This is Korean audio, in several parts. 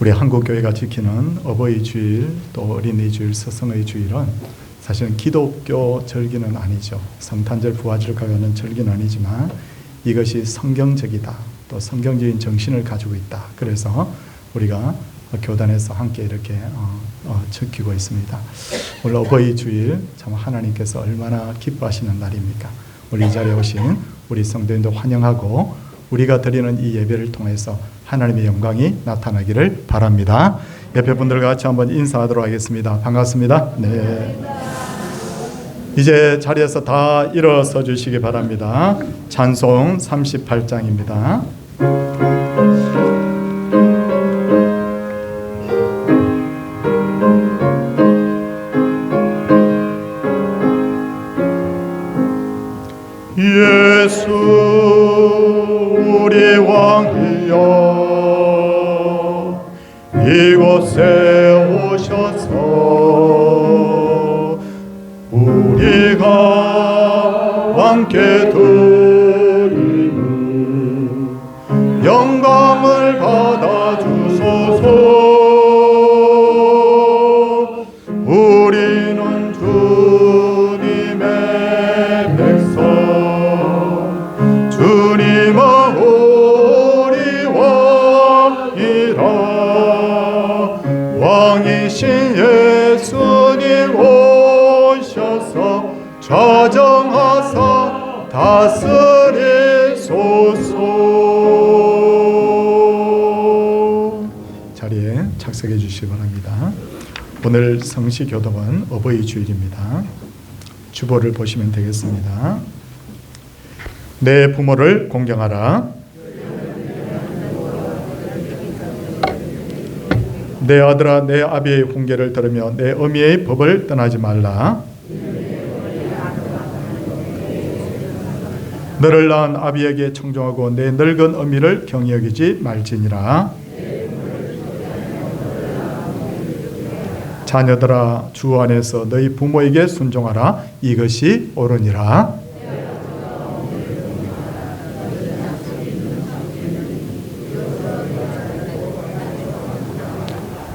우리 한국교회가 지키는 어버이 주일, 또 어린이 주일, 스승의 주일은 사실은 기독교 절기는 아니죠. 성탄절, 부활절 가는 절기는 아니지만 이것이 성경적이다, 또 성경적인 정신을 가지고 있다. 그래서 우리가 교단에서 함께 이렇게 지키고 있습니다. 오늘 어버이 주일, 참 하나님께서 얼마나 기뻐하시는 날입니까? 우리 이 자리에 오신 우리 성도님도 환영하고, 우리가 드리는 이 예배를 통해서 하나님의 영광이 나타나기를 바랍니다. 옆에 분들과 같이 한번 인사하도록 하겠습니다. 반갑습니다. 네. 이제 자리에서 다 일어서 주시기 바랍니다. 찬송 38장입니다. 예수 우리 왕이여, 이곳에 오셔서 우리가 왕께 드리는 영광을 받아주소서. 우리는 주님의 백성, 주님은 우리 왕이라. 왕이신 예수님 오셔서 저정하사 다스리소서. 자리에 착석해 주시기 바랍니다. 오늘 성시교독은 어버이 주일입니다. 주보를 보시면 되겠습니다. 내 부모를 공경하라. 내 아들아, 내 아비의 훈계를 들으며 내 어미의 법을 떠나지 말라. 너를 낳은 아비에게 청종하고 내 늙은 어미를 경히 여기지 말지니라. 자녀들아, 주 안에서 너희 부모에게 순종하라. 이것이 옳으니라.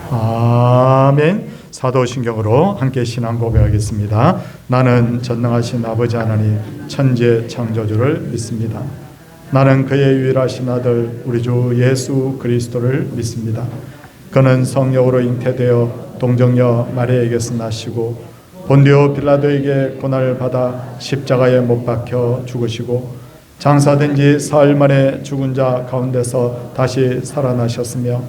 아멘. 사도신경으로 함께 신앙 고백하겠습니다. 나는 전능하신 아버지 하나님 천지의 창조주를 믿습니다. 나는 그의 유일하신 아들 우리 주 예수 그리스도를 믿습니다. 그는 성령으로 잉태되어 동정녀 마리아에게서 나시고 본디오 빌라도에게 고난을 받아 십자가에 못 박혀 죽으시고 장사된 지 사흘 만에 죽은 자 가운데서 다시 살아나셨으며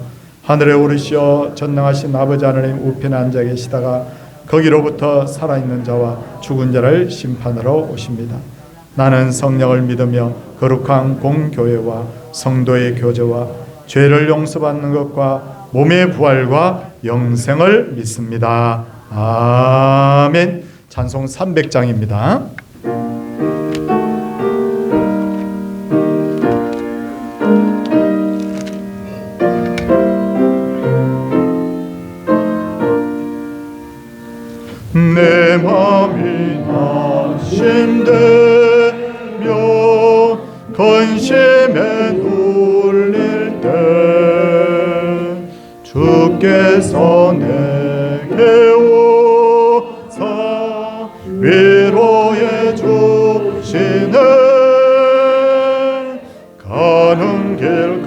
하늘에 오르시어 전능하신 아버지 하나님 우편에 앉아 계시다가 거기로부터 살아있는 자와 죽은 자를 심판하러 오십니다. 나는 성령을 믿으며 거룩한 공교회와 성도의 교제와 죄를 용서받는 것과 몸의 부활과 영생을 믿습니다. 아멘. 찬송 300장입니다. 내 맘이 낙심되며 근심에 눌릴 때 주께서 내게 오사 위로해 주시네. 가는 길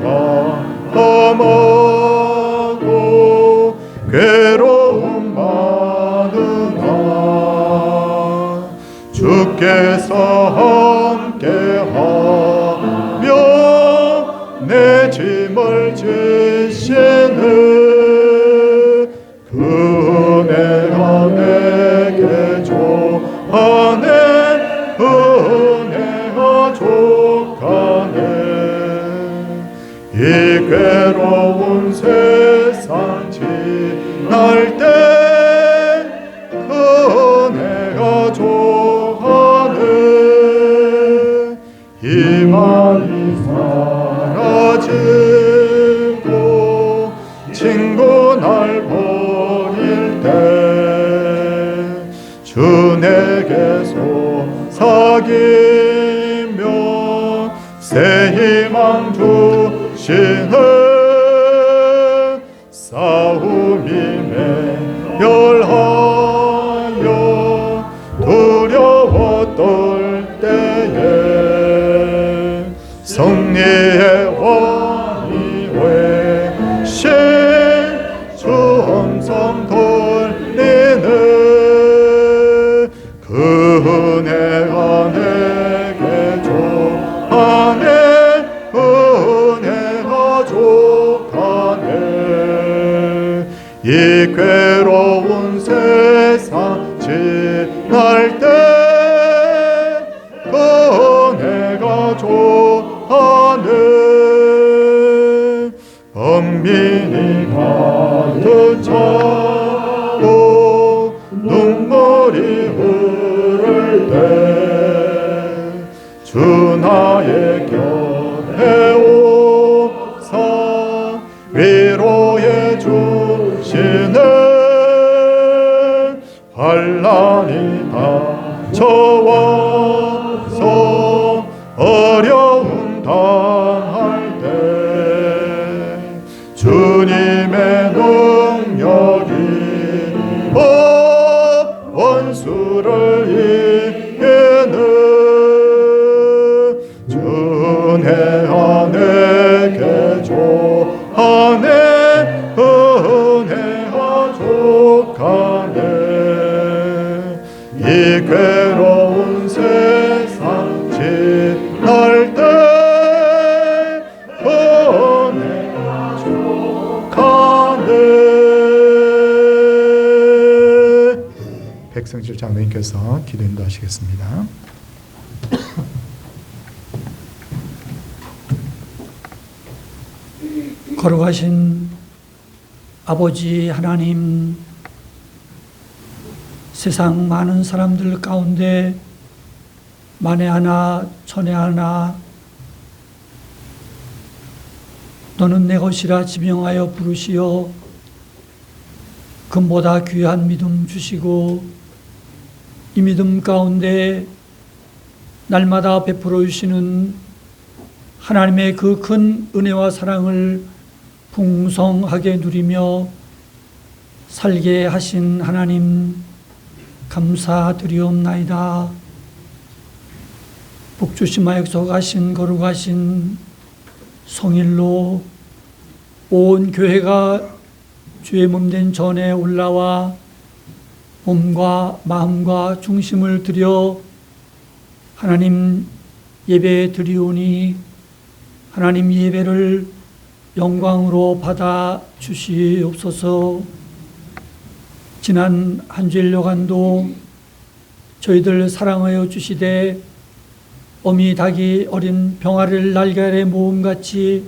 감하고 괴로움 많으나 주께서 함께하며 내 짐을 지시네. 그 은혜가 내게 족하네. 은혜가 족하네. 이 괴로운 세상 지날 때 그 은혜가 족하네. 희망이 사라지고 친구 날 버릴 때 주 내게서 사귀며 새 희망 주시네. 싸움이 멸하여 두려워 떨 때에 승리의 왕이 외신 주 음성 돌리는 그 은혜가 내게 족하네 은혜가 족하네 이 괴로운 세상 지날 때 그 은혜가 족하네 은민이 가득 차고 눈물이 흐를 때 주 나의 곁에 오사 위로해 주시네 환난이 닥쳐와서 어려움 당할 때 주님의 능력이 원수를 이기는 주 은혜가 내게 족하네 은혜가 족하네 이 괴로운 세상 지날 때 은혜가 족하네. 백성실 장로님께서 기도 인도하시겠습니다. 거룩하신 아버지 하나님, 세상 많은 사람들 가운데 만에 하나 천에 하나 너는 내 것이라 지명하여 부르시어 금보다 귀한 믿음 주시고 이 믿음 가운데 날마다 베풀어 주시는 하나님의 그 큰 은혜와 사랑을 풍성하게 누리며 살게 하신 하나님 감사드리옵나이다. 북주시마 역속하신 거룩하신 성일로 온 교회가 주의 몸된 전에 올라와 몸과 마음과 중심을 들여 하나님 예배 드리오니 하나님 예배를 영광으로 받아 주시옵소서. 지난 한 주일 여간도 저희들 사랑하여 주시되 어미 닭이 어린 병아리를 날개 아래 모음같이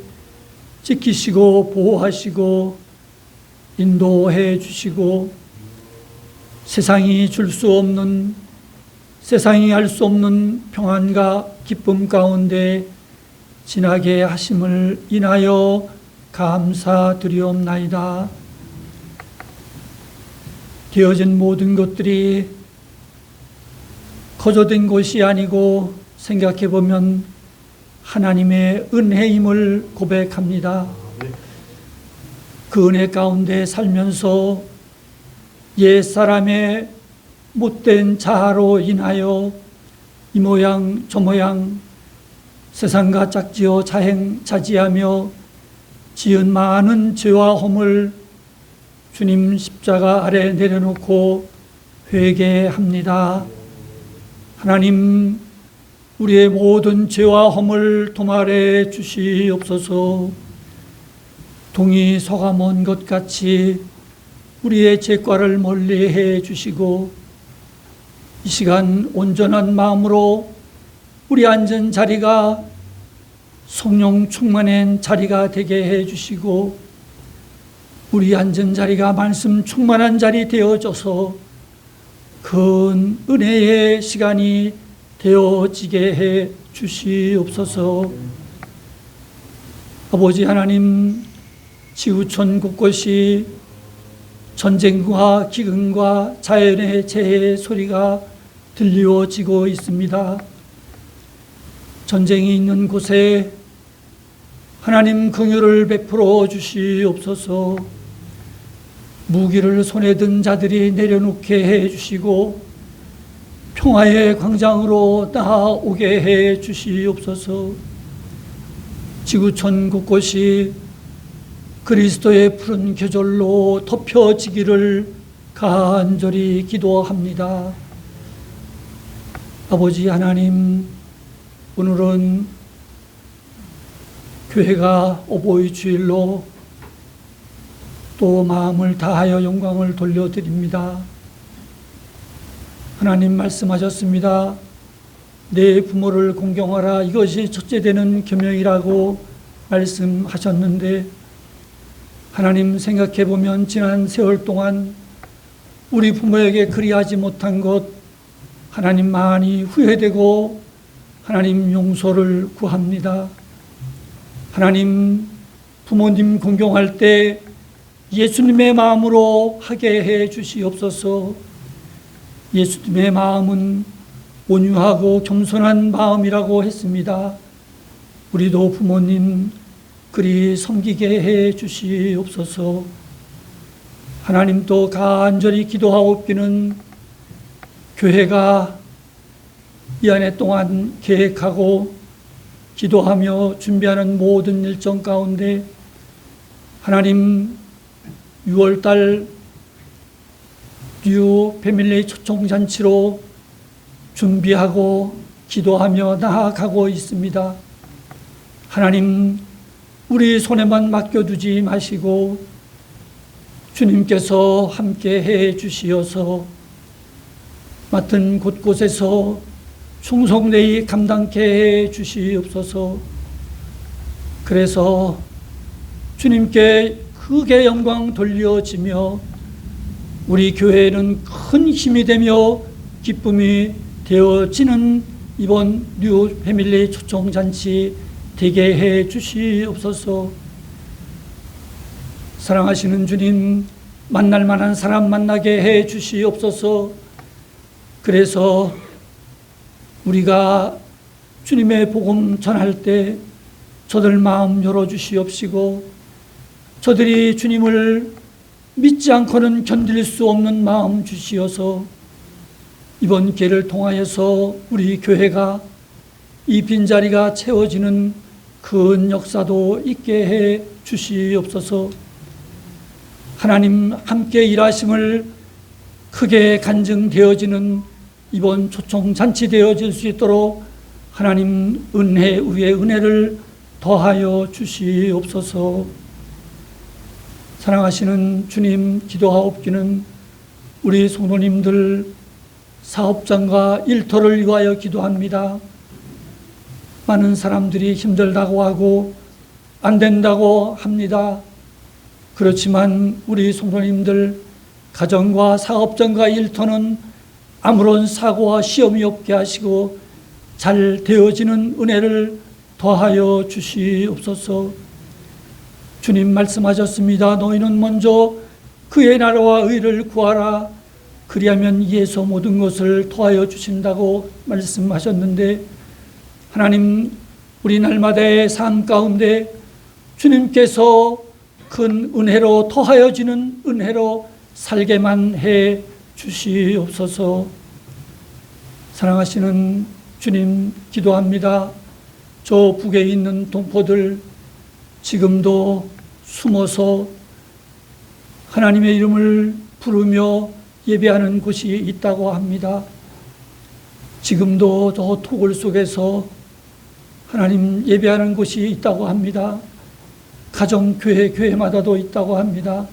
지키시고 보호하시고 인도해 주시고 세상이 줄 수 없는 세상이 할 수 없는 평안과 기쁨 가운데 지나게 하심을 인하여 감사드리옵나이다. 되어진 모든 것들이 거저된 것이 아니고 생각해보면 하나님의 은혜임을 고백합니다. 그 은혜 가운데 살면서 옛사람의 못된 자아로 인하여 이 모양 저 모양 세상과 짝지어 자행자지하며 지은 많은 죄와 허물 주님 십자가 아래 내려놓고 회개합니다. 하나님 우리의 모든 죄와 허물 도말해 주시옵소서. 동이 서가 먼 것 같이 우리의 죄과를 멀리해 주시고 이 시간 온전한 마음으로 우리 앉은 자리가 성령 충만한 자리가 되게 해주시고 우리 앉은 자리가 말씀 충만한 자리 되어져서 큰 은혜의 시간이 되어지게 해 주시옵소서. 아버지 하나님, 지구촌 곳곳이 전쟁과 기근과 자연의 재해 소리가 들려지고 있습니다. 전쟁이 있는 곳에 하나님 긍휼을 베풀어 주시옵소서. 무기를 손에 든 자들이 내려놓게 해 주시고 평화의 광장으로 나아오게 해 주시옵소서. 지구촌 곳곳이 그리스도의 푸른 계절로 덮여지기를 간절히 기도합니다. 아버지 하나님, 오늘은 교회가 어버이 주일로 또 마음을 다하여 영광을 돌려드립니다. 하나님 말씀하셨습니다. 내 부모를 공경하라. 이것이 첫째 되는 계명이라고 말씀하셨는데, 하나님 생각해 보면 지난 세월 동안 우리 부모에게 그리하지 못한 것 하나님 많이 후회되고 하나님 용서를 구합니다. 하나님, 부모님 공경할 때 예수님의 마음으로 하게 해 주시옵소서. 예수님의 마음은 온유하고 겸손한 마음이라고 했습니다. 우리도 부모님 그리 섬기게 해 주시옵소서. 하나님도 간절히 기도하옵기는 교회가 이 한 해 동안 계획하고 기도하며 준비하는 모든 일정 가운데 하나님 6월달 뉴 패밀리 초청잔치로 준비하고 기도하며 나아가고 있습니다. 하나님, 우리 손에만 맡겨두지 마시고 주님께서 함께 해 주시어서 맡은 곳곳에서 충성되이 감당케 해 주시옵소서. 그래서 주님께 크게 영광 돌려지며 우리 교회에는 큰 힘이 되며 기쁨이 되어지는 이번 뉴 패밀리 초청잔치 되게 해 주시옵소서. 사랑하시는 주님, 만날 만한 사람 만나게 해 주시옵소서. 그래서 우리가 주님의 복음 전할 때 저들 마음 열어주시옵시고 저들이 주님을 믿지 않고는 견딜 수 없는 마음 주시어서 이번 기회를 통하여서 우리 교회가 이 빈자리가 채워지는 큰 역사도 있게 해 주시옵소서. 하나님 함께 일하심을 크게 간증되어지는 이번 초청잔치 되어질 수 있도록 하나님 은혜 위에 은혜를 더하여 주시옵소서. 사랑하시는 주님, 기도하옵기는 우리 성도님들 사업장과 일터를 위하여 기도합니다. 많은 사람들이 힘들다고 하고 안 된다고 합니다. 그렇지만 우리 성도님들 가정과 사업장과 일터는 아무런 사고와 시험이 없게 하시고 잘 되어지는 은혜를 더하여 주시옵소서. 주님 말씀하셨습니다. 너희는 먼저 그의 나라와 의를 구하라. 그리하면 이에서 모든 것을 더하여 주신다고 말씀하셨는데, 하나님, 우리 날마다의 삶 가운데 주님께서 큰 은혜로 더하여지는 은혜로 살게만 해 주시옵소서. 사랑하시는 주님, 기도합니다. 저 북에 있는 동포들 지금도 숨어서 하나님의 이름을 부르며 예배하는 곳이 있다고 합니다. 지금도 저 토굴 속에서 하나님 예배하는 곳이 있다고 합니다. 가정교회, 교회마다도 있다고 합니다.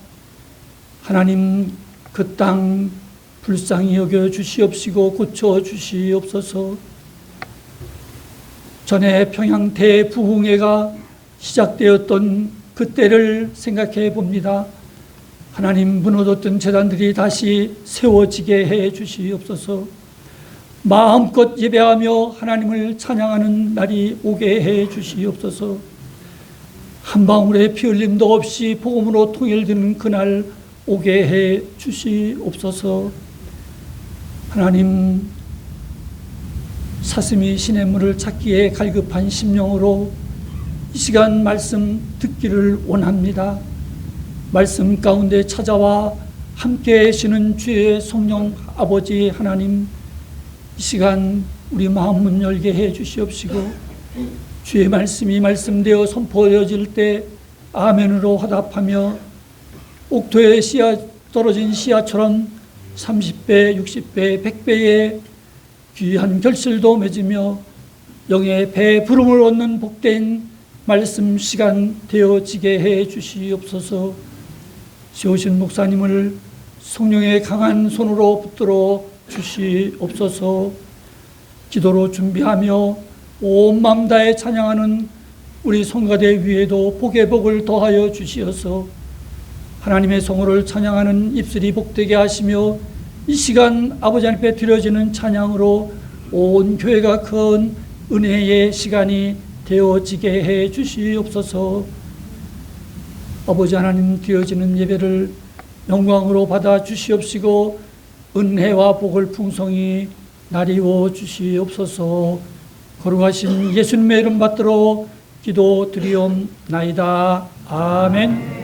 하나님, 그 땅 불쌍히 여겨 주시옵시고 고쳐 주시옵소서. 전에 평양 대부흥회가 시작되었던 그때를 생각해 봅니다. 하나님, 무너졌던 제단들이 다시 세워지게 해 주시옵소서. 마음껏 예배하며 하나님을 찬양하는 날이 오게 해 주시옵소서. 한 방울의 피 흘림도 없이 복음으로 통일되는 그날 오게 해 주시옵소서. 하나님, 사슴이 시냇물을 찾기에 갈급한 심령으로 이 시간 말씀 듣기를 원합니다. 말씀 가운데 찾아와 함께 계시는 주의 성령 아버지 하나님, 이 시간 우리 마음 문 열게 해 주시옵시고 주의 말씀이 말씀되어 선포되어질 때 아멘으로 화답하며 옥토에 떨어진 씨앗처럼 30배, 60배, 100배의 귀한 결실도 맺으며 영의 배부름을 얻는 복된 말씀 시간 되어지게 해 주시옵소서. 세우신 목사님을 성령의 강한 손으로 붙들어 주시옵소서. 기도로 준비하며 온 마음 다해 찬양하는 우리 성가대 위에도 복의 복을 더하여 주시어서 하나님의 성호를 찬양하는 입술이 복되게 하시며 이 시간 아버지 앞에 드려지는 찬양으로 온 교회가 큰 은혜의 시간이 되어지게 해 주시옵소서. 아버지 하나님, 드려지는 예배를 영광으로 받아 주시옵시고 은혜와 복을 풍성히 나리워 주시옵소서. 거룩하신 예수님의 이름 받들어 기도 드리옵나이다. 아멘.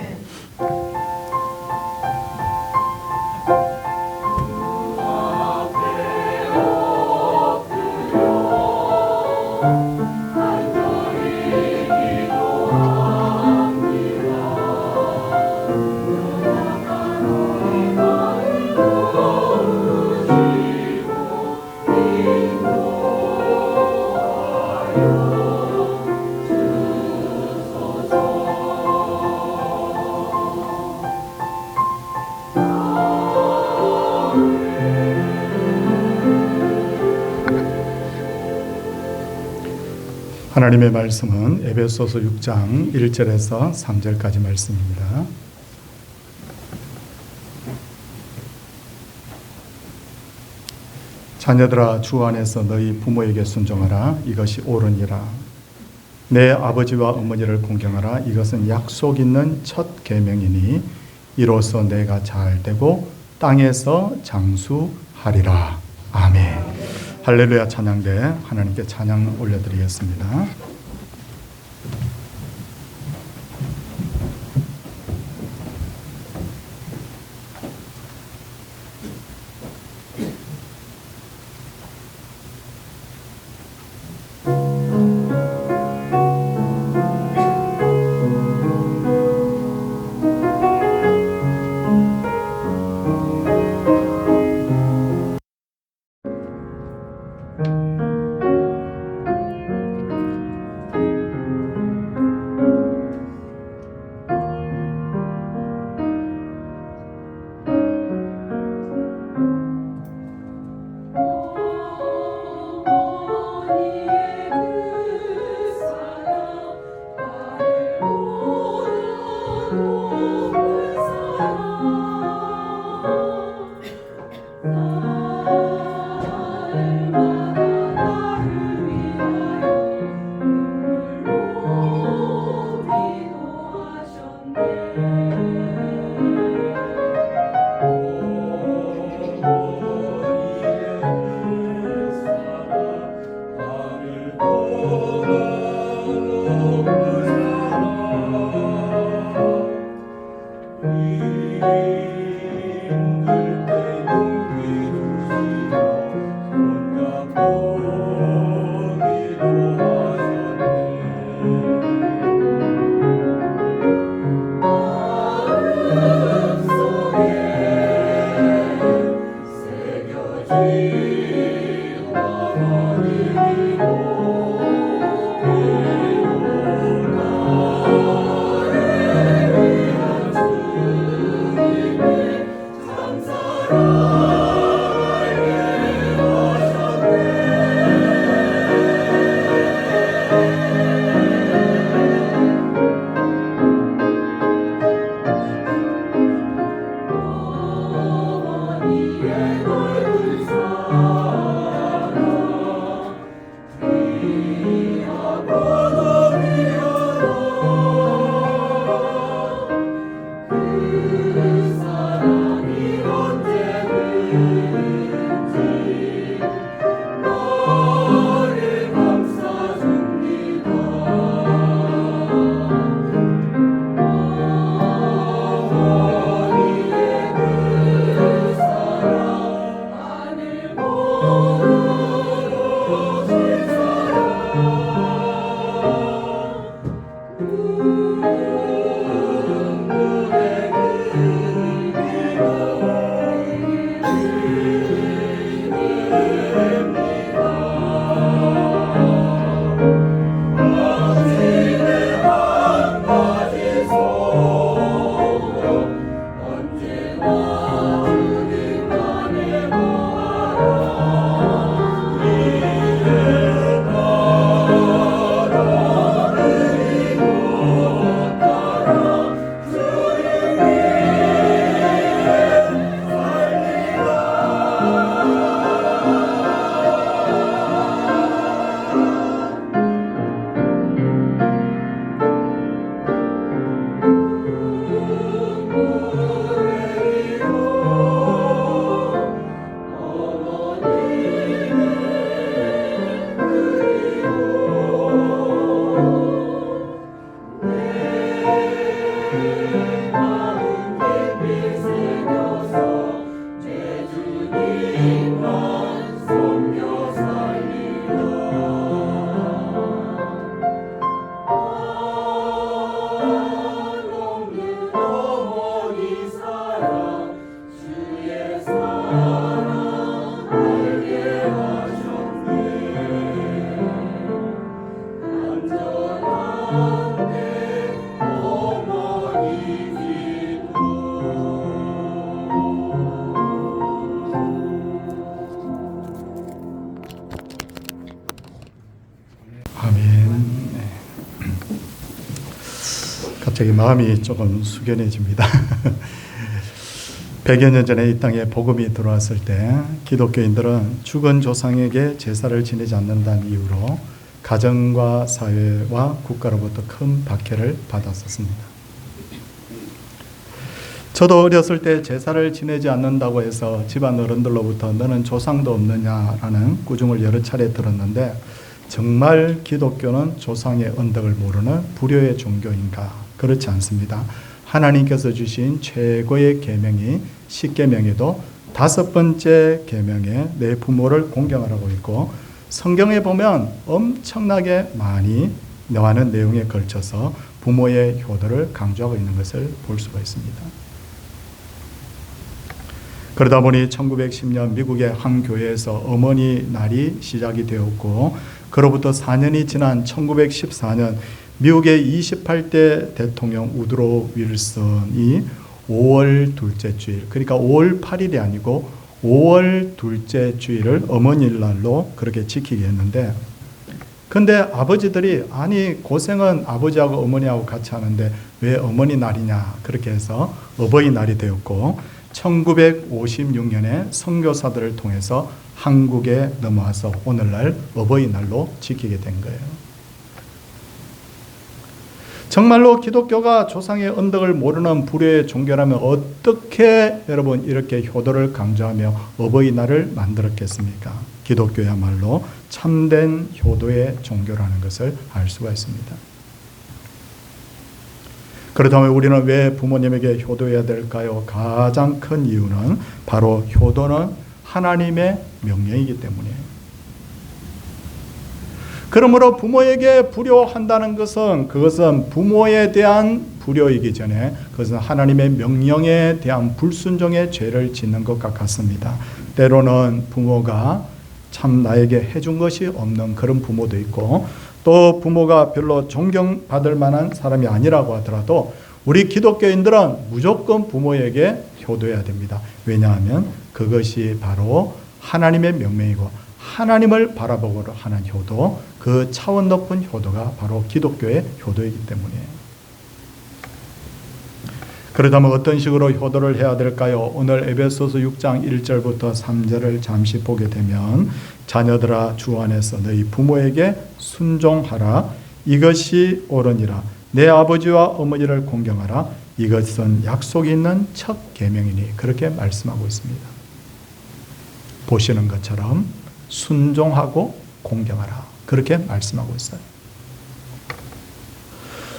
하나님의 말씀은 에베소서 6장 1절에서 3절까지 말씀입니다. 자녀들아, 주 안에서 너희 부모에게 순종하라. 이것이 옳으니라. 내 아버지와 어머니를 공경하라. 이것은 약속 있는 첫 계명이니 이로써 내가 잘 되고 땅에서 장수하리라. 아멘. 할렐루야 찬양대 하나님께 찬양 올려드리겠습니다. 갑자기 마음이 조금 숙연해집니다. 100여 년 전에 이 땅에 복음이 들어왔을 때 기독교인들은 죽은 조상에게 제사를 지내지 않는다는 이유로 가정과 사회와 국가로부터 큰 박해를 받았었습니다. 저도 어렸을 때 제사를 지내지 않는다고 해서 집안 어른들로부터 너는 조상도 없느냐라는 꾸중을 여러 차례 들었는데, 정말 기독교는 조상의 언덕을 모르는 불효의 종교인가? 그렇지 않습니다. 하나님께서 주신 최고의 계명이 10계명에도 5번째 계명에 내 부모를 공경하라고 있고, 성경에 보면 엄청나게 많이 많은 내용에 걸쳐서 부모의 효도를 강조하고 있는 것을 볼 수가 있습니다. 그러다 보니 1910년 미국의 한 교회에서 어머니 날이 시작이 되었고, 그로부터 4년이 지난 1914년 미국의 28대 대통령 우드로 윌슨이 5월 둘째 주일, 그러니까 5월 8일이 아니고 5월 둘째 주일을 어머니 날로 그렇게 지키게 했는데, 근데 아버지들이 아니 고생은 아버지하고 어머니하고 같이 하는데 왜 어머니 날이냐, 그렇게 해서 어버이날이 되었고, 1956년에 선교사들을 통해서 한국에 넘어와서 오늘날 어버이날로 지키게 된 거예요. 정말로 기독교가 조상의 언덕을 모르는 불효의 종교라면 어떻게 여러분 이렇게 효도를 강조하며 어버이날을 만들었겠습니까? 기독교야말로 참된 효도의 종교라는 것을 알 수가 있습니다. 그렇다면 우리는 왜 부모님에게 효도해야 될까요? 가장 큰 이유는 바로 효도는 하나님의 명령이기 때문이에요. 그러므로 부모에게 불효한다는 것은 그것은 부모에 대한 불효이기 전에 그것은 하나님의 명령에 대한 불순종의 죄를 짓는 것과 같습니다. 때로는 부모가 참 나에게 해준 것이 없는 그런 부모도 있고, 또 부모가 별로 존경받을 만한 사람이 아니라고 하더라도 우리 기독교인들은 무조건 부모에게 효도해야 됩니다. 왜냐하면 그것이 바로 하나님의 명령이고 하나님을 바라보고 하는 효도, 그 차원 높은 효도가 바로 기독교의 효도이기 때문이에요. 그렇다면 어떤 식으로 효도를 해야 될까요? 오늘 에베소서 6장 1절부터 3절을 잠시 보게 되면, 자녀들아 주 안에서 너희 부모에게 순종하라. 이것이 옳으니라. 내 아버지와 어머니를 공경하라. 이것은 약속이 있는 첫 계명이니. 그렇게 말씀하고 있습니다. 보시는 것처럼 순종하고 공경하라. 그렇게 말씀하고 있어요.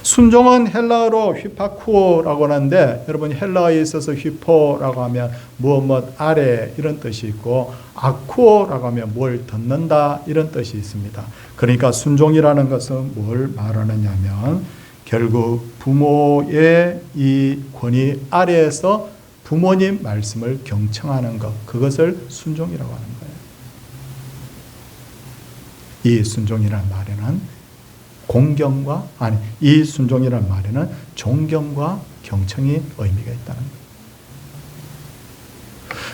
순종은 헬라어로 휘파쿠오라고 하는데, 여러분 헬라어에 있어서 휘포라고 하면 무엇 아래 이런 뜻이 있고, 아쿠오라고 하면 뭘 듣는다 이런 뜻이 있습니다. 그러니까 순종이라는 것은 뭘 말하느냐 하면 결국 부모의 이 권위 아래에서 부모님 말씀을 경청하는 것, 그것을 순종이라고 하는 거예요. 이 순종이라는 말에는 이 순종이라는 말에는 존경과 경청이 의미가 있다는 거예요.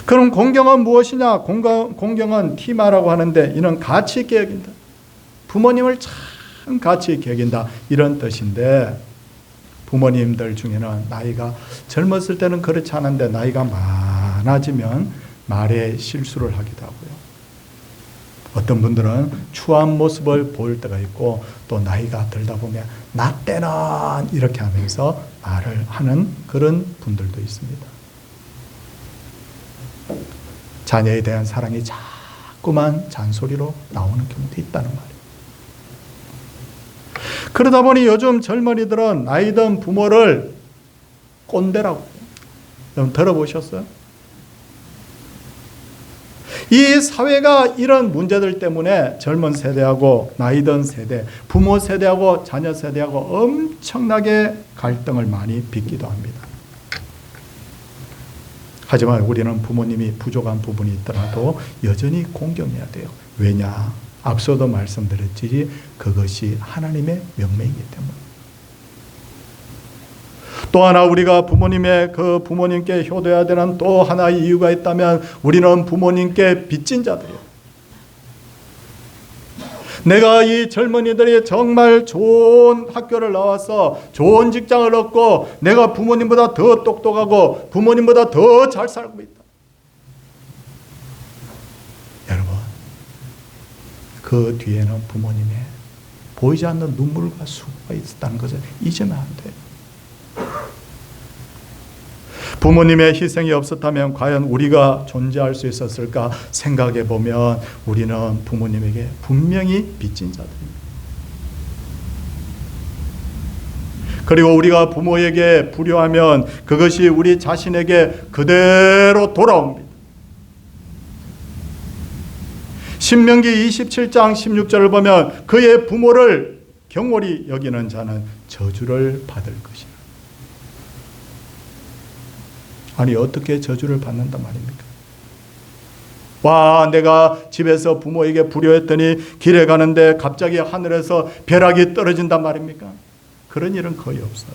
그럼 공경은 무엇이냐? 공경은 티마라고 하는데, 이는 가치 있게 여긴다. 부모님을 참 가치 있게 여긴다, 이런 뜻인데, 부모님들 중에는 나이가 젊었을 때는 그렇지 않은데 나이가 많아지면 말에 실수를 하기도 하고요. 어떤 분들은 추한 모습을 보일 때가 있고, 또 나이가 들다 보면 나 때는 이렇게 하면서 말을 하는 그런 분들도 있습니다. 자녀에 대한 사랑이 자꾸만 잔소리로 나오는 경우도 있다는 말이에요. 그러다 보니 요즘 젊은이들은 나이 든 부모를 꼰대라고 해요. 여러분 들어보셨어요? 이 사회가 이런 문제들 때문에 젊은 세대하고 나이 든 세대, 부모 세대하고 자녀 세대하고 엄청나게 갈등을 많이 빚기도 합니다. 하지만 우리는 부모님이 부족한 부분이 있더라도 여전히 공경해야 돼요. 왜냐? 앞서도 말씀드렸지, 그것이 하나님의 명령이기 때문에. 또 하나 우리가 부모님께 효도해야 되는 또 하나의 이유가 있다면, 우리는 부모님께 빚진 자들이에요. 내가 이 젊은이들이 정말 좋은 학교를 나와서 좋은 직장을 얻고 내가 부모님보다 더 똑똑하고 부모님보다 더 잘 살고 있다. 여러분, 그 뒤에는 부모님의 보이지 않는 눈물과 수고가 있었다는 것을 잊으면 안 돼요. 부모님의 희생이 없었다면 과연 우리가 존재할 수 있었을까 생각해 보면 우리는 부모님에게 분명히 빚진 자들입니다. 그리고 우리가 부모에게 불효하면 그것이 우리 자신에게 그대로 돌아옵니다. 신명기 27장 16절을 보면 그의 부모를 경홀히 여기는 자는 저주를 받을 것이다. 아니, 어떻게 저주를 받는단 말입니까? 와, 내가 집에서 부모에게 불효했더니 길에 가는데 갑자기 하늘에서 벼락이 떨어진단 말입니까? 그런 일은 거의 없어요.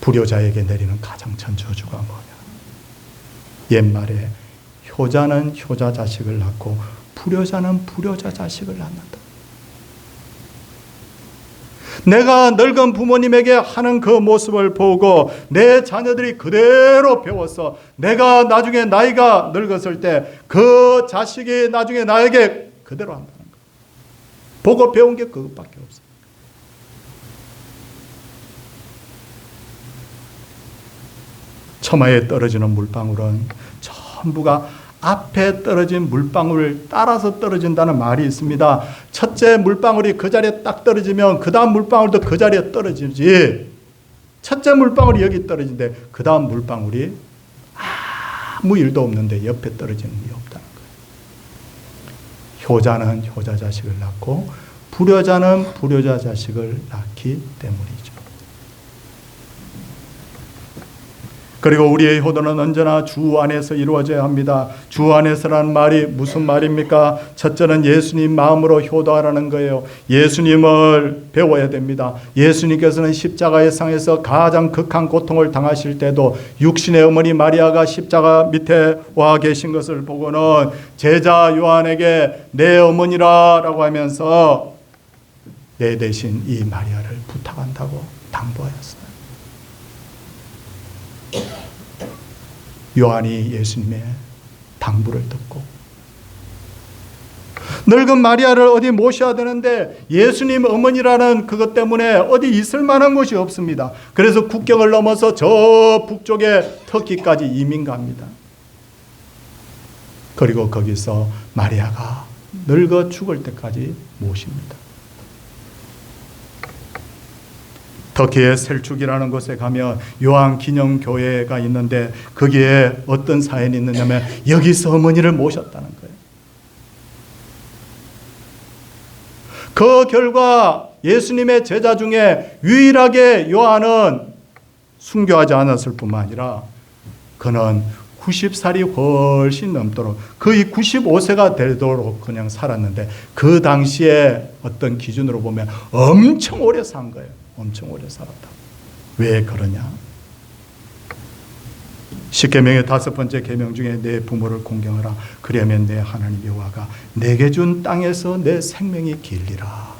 불효자에게 내리는 가장 큰 저주가 뭐냐? 옛말에 효자는 효자 자식을 낳고 불효자는 불효자 자식을 낳는다. 내가 늙은 부모님에게 하는 그 모습을 보고 내 자녀들이 그대로 배워서 내가 나중에 나이가 늙었을 때 그 자식이 나중에 나에게 그대로 한다는 거예요. 보고 배운 게 그것밖에 없어요. 처마에 떨어지는 물방울은 전부가 앞에 떨어진 물방울을 따라서 떨어진다는 말이 있습니다. 첫째 물방울이 그 자리에 딱 떨어지면 그 다음 물방울도 그 자리에 떨어지지. 첫째 물방울이 여기 떨어진데 그 다음 물방울이 아무 일도 없는데 옆에 떨어지는 일이 없다는 거예요. 효자는 효자 자식을 낳고 불효자는 불효자 자식을 낳기 때문이죠. 그리고 우리의 효도는 언제나 주 안에서 이루어져야 합니다. 주 안에서라는 말이 무슨 말입니까? 첫째는 예수님 마음으로 효도하라는 거예요. 예수님을 배워야 됩니다. 예수님께서는 십자가의 상에서 가장 극한 고통을 당하실 때도 육신의 어머니 마리아가 십자가 밑에 와 계신 것을 보고는 제자 요한에게 내 어머니라라고 하면서 내 대신 이 마리아를 부탁한다고 당부하였어요. 요한이 예수님의 당부를 듣고 늙은 마리아를 어디 모셔야 되는데 예수님 어머니라는 그것 때문에 어디 있을 만한 곳이 없습니다. 그래서 국경을 넘어서 저 북쪽의 터키까지 이민 갑니다. 그리고 거기서 마리아가 늙어 죽을 때까지 모십니다. 터키의 셀축이라는 곳에 가면 요한 기념교회가 있는데 거기에 어떤 사연이 있느냐면 여기서 어머니를 모셨다는 거예요. 그 결과 예수님의 제자 중에 유일하게 요한은 순교하지 않았을 뿐만 아니라 그는 90살이 훨씬 넘도록 거의 95세가 되도록 그냥 살았는데 그 당시에 어떤 기준으로 보면 엄청 오래 산 거예요. 엄청 오래 살았다. 왜 그러냐? 10계명의 5번째 계명 중에 내 부모를 공경하라. 그러면 내 하나님 여호와가 내게 준 땅에서 내 생명이 길리라.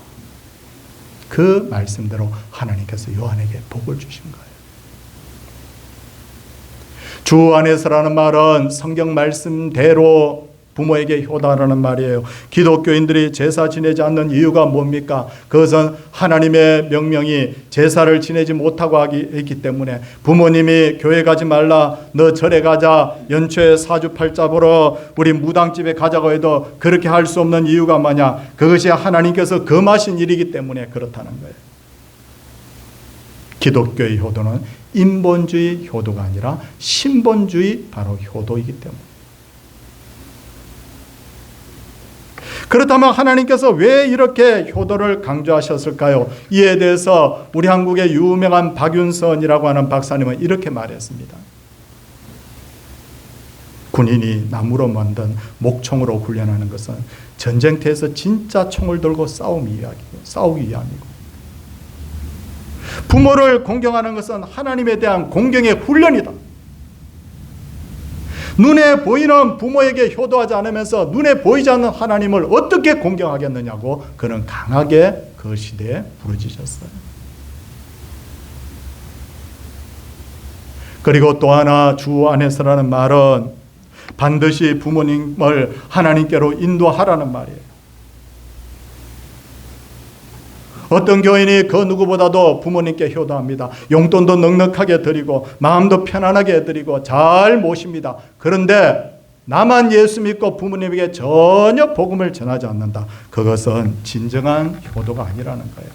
그 말씀대로 하나님께서 요한에게 복을 주신 거예요. 주 안에서라는 말은 성경 말씀대로 부모에게 효도하라는 말이에요. 기독교인들이 제사 지내지 않는 이유가 뭡니까? 그것은 하나님의 명령이 제사를 지내지 못하고 했기 때문에 부모님이 교회 가지 말라, 너 절에 가자, 연초에 사주팔자 보러 우리 무당집에 가자고 해도 그렇게 할 수 없는 이유가 뭐냐? 그것이 하나님께서 금하신 일이기 때문에 그렇다는 거예요. 기독교의 효도는 인본주의 효도가 아니라 신본주의 바로 효도이기 때문에. 그렇다면 하나님께서 왜 이렇게 효도를 강조하셨을까요? 이에 대해서 우리 한국의 유명한 박윤선이라고 하는 박사님은 이렇게 말했습니다. 군인이 나무로 만든 목총으로 훈련하는 것은 전쟁터에서 진짜 총을 들고 싸우기 위함이고 부모를 공경하는 것은 하나님에 대한 공경의 훈련이다. 눈에 보이는 부모에게 효도하지 않으면서 눈에 보이지 않는 하나님을 어떻게 공경하겠느냐고 그는 강하게 그 시대에 부르짖었어요. 그리고 또 하나 주 안에서라는 말은 반드시 부모님을 하나님께로 인도하라는 말이에요. 어떤 교인이 그 누구보다도 부모님께 효도합니다. 용돈도 넉넉하게 드리고 마음도 편안하게 드리고 잘 모십니다. 그런데 나만 예수 믿고 부모님에게 전혀 복음을 전하지 않는다. 그것은 진정한 효도가 아니라는 거예요.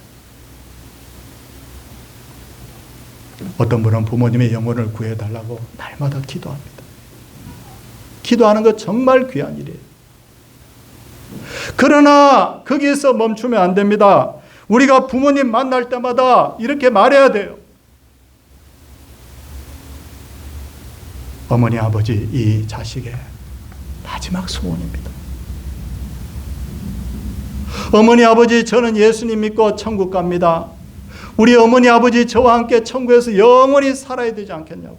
어떤 분은 부모님의 영혼을 구해달라고 날마다 기도합니다. 기도하는 것 정말 귀한 일이에요. 그러나 거기에서 멈추면 안 됩니다. 우리가 부모님 만날 때마다 이렇게 말해야 돼요. 어머니, 아버지, 이 자식의 마지막 소원입니다. 어머니, 아버지, 저는 예수님 믿고 천국 갑니다. 우리 어머니, 아버지, 저와 함께 천국에서 영원히 살아야 되지 않겠냐고.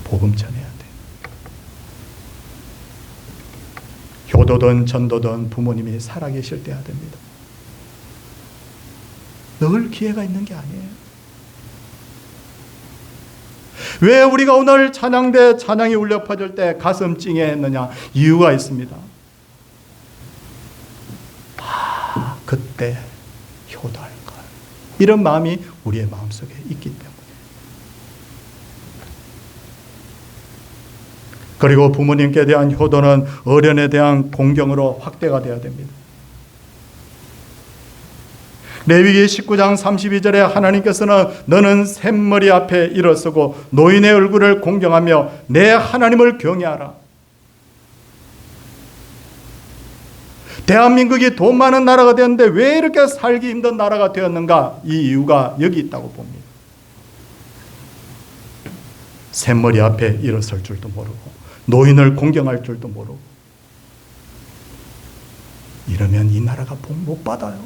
복음 전해야 돼요. 효도든 전도든 부모님이 살아계실 때야 됩니다. 늘 기회가 있는 게 아니에요. 왜 우리가 오늘 찬양대 찬양이 울려 퍼질 때 가슴 찡해했느냐? 이유가 있습니다. 그때 효도할 걸. 이런 마음이 우리의 마음속에 있기 때문에. 그리고 부모님께 대한 효도는 어른에 대한 공경으로 확대가 되어야 됩니다. 레위기 19장 32절에 하나님께서는 너는 샘머리 앞에 일어서고 노인의 얼굴을 공경하며 내 하나님을 경외하라. 대한민국이 돈 많은 나라가 되었는데 왜 이렇게 살기 힘든 나라가 되었는가? 이 이유가 여기 있다고 봅니다. 샘머리 앞에 일어설 줄도 모르고 노인을 공경할 줄도 모르고 이러면 이 나라가 복 못 받아요.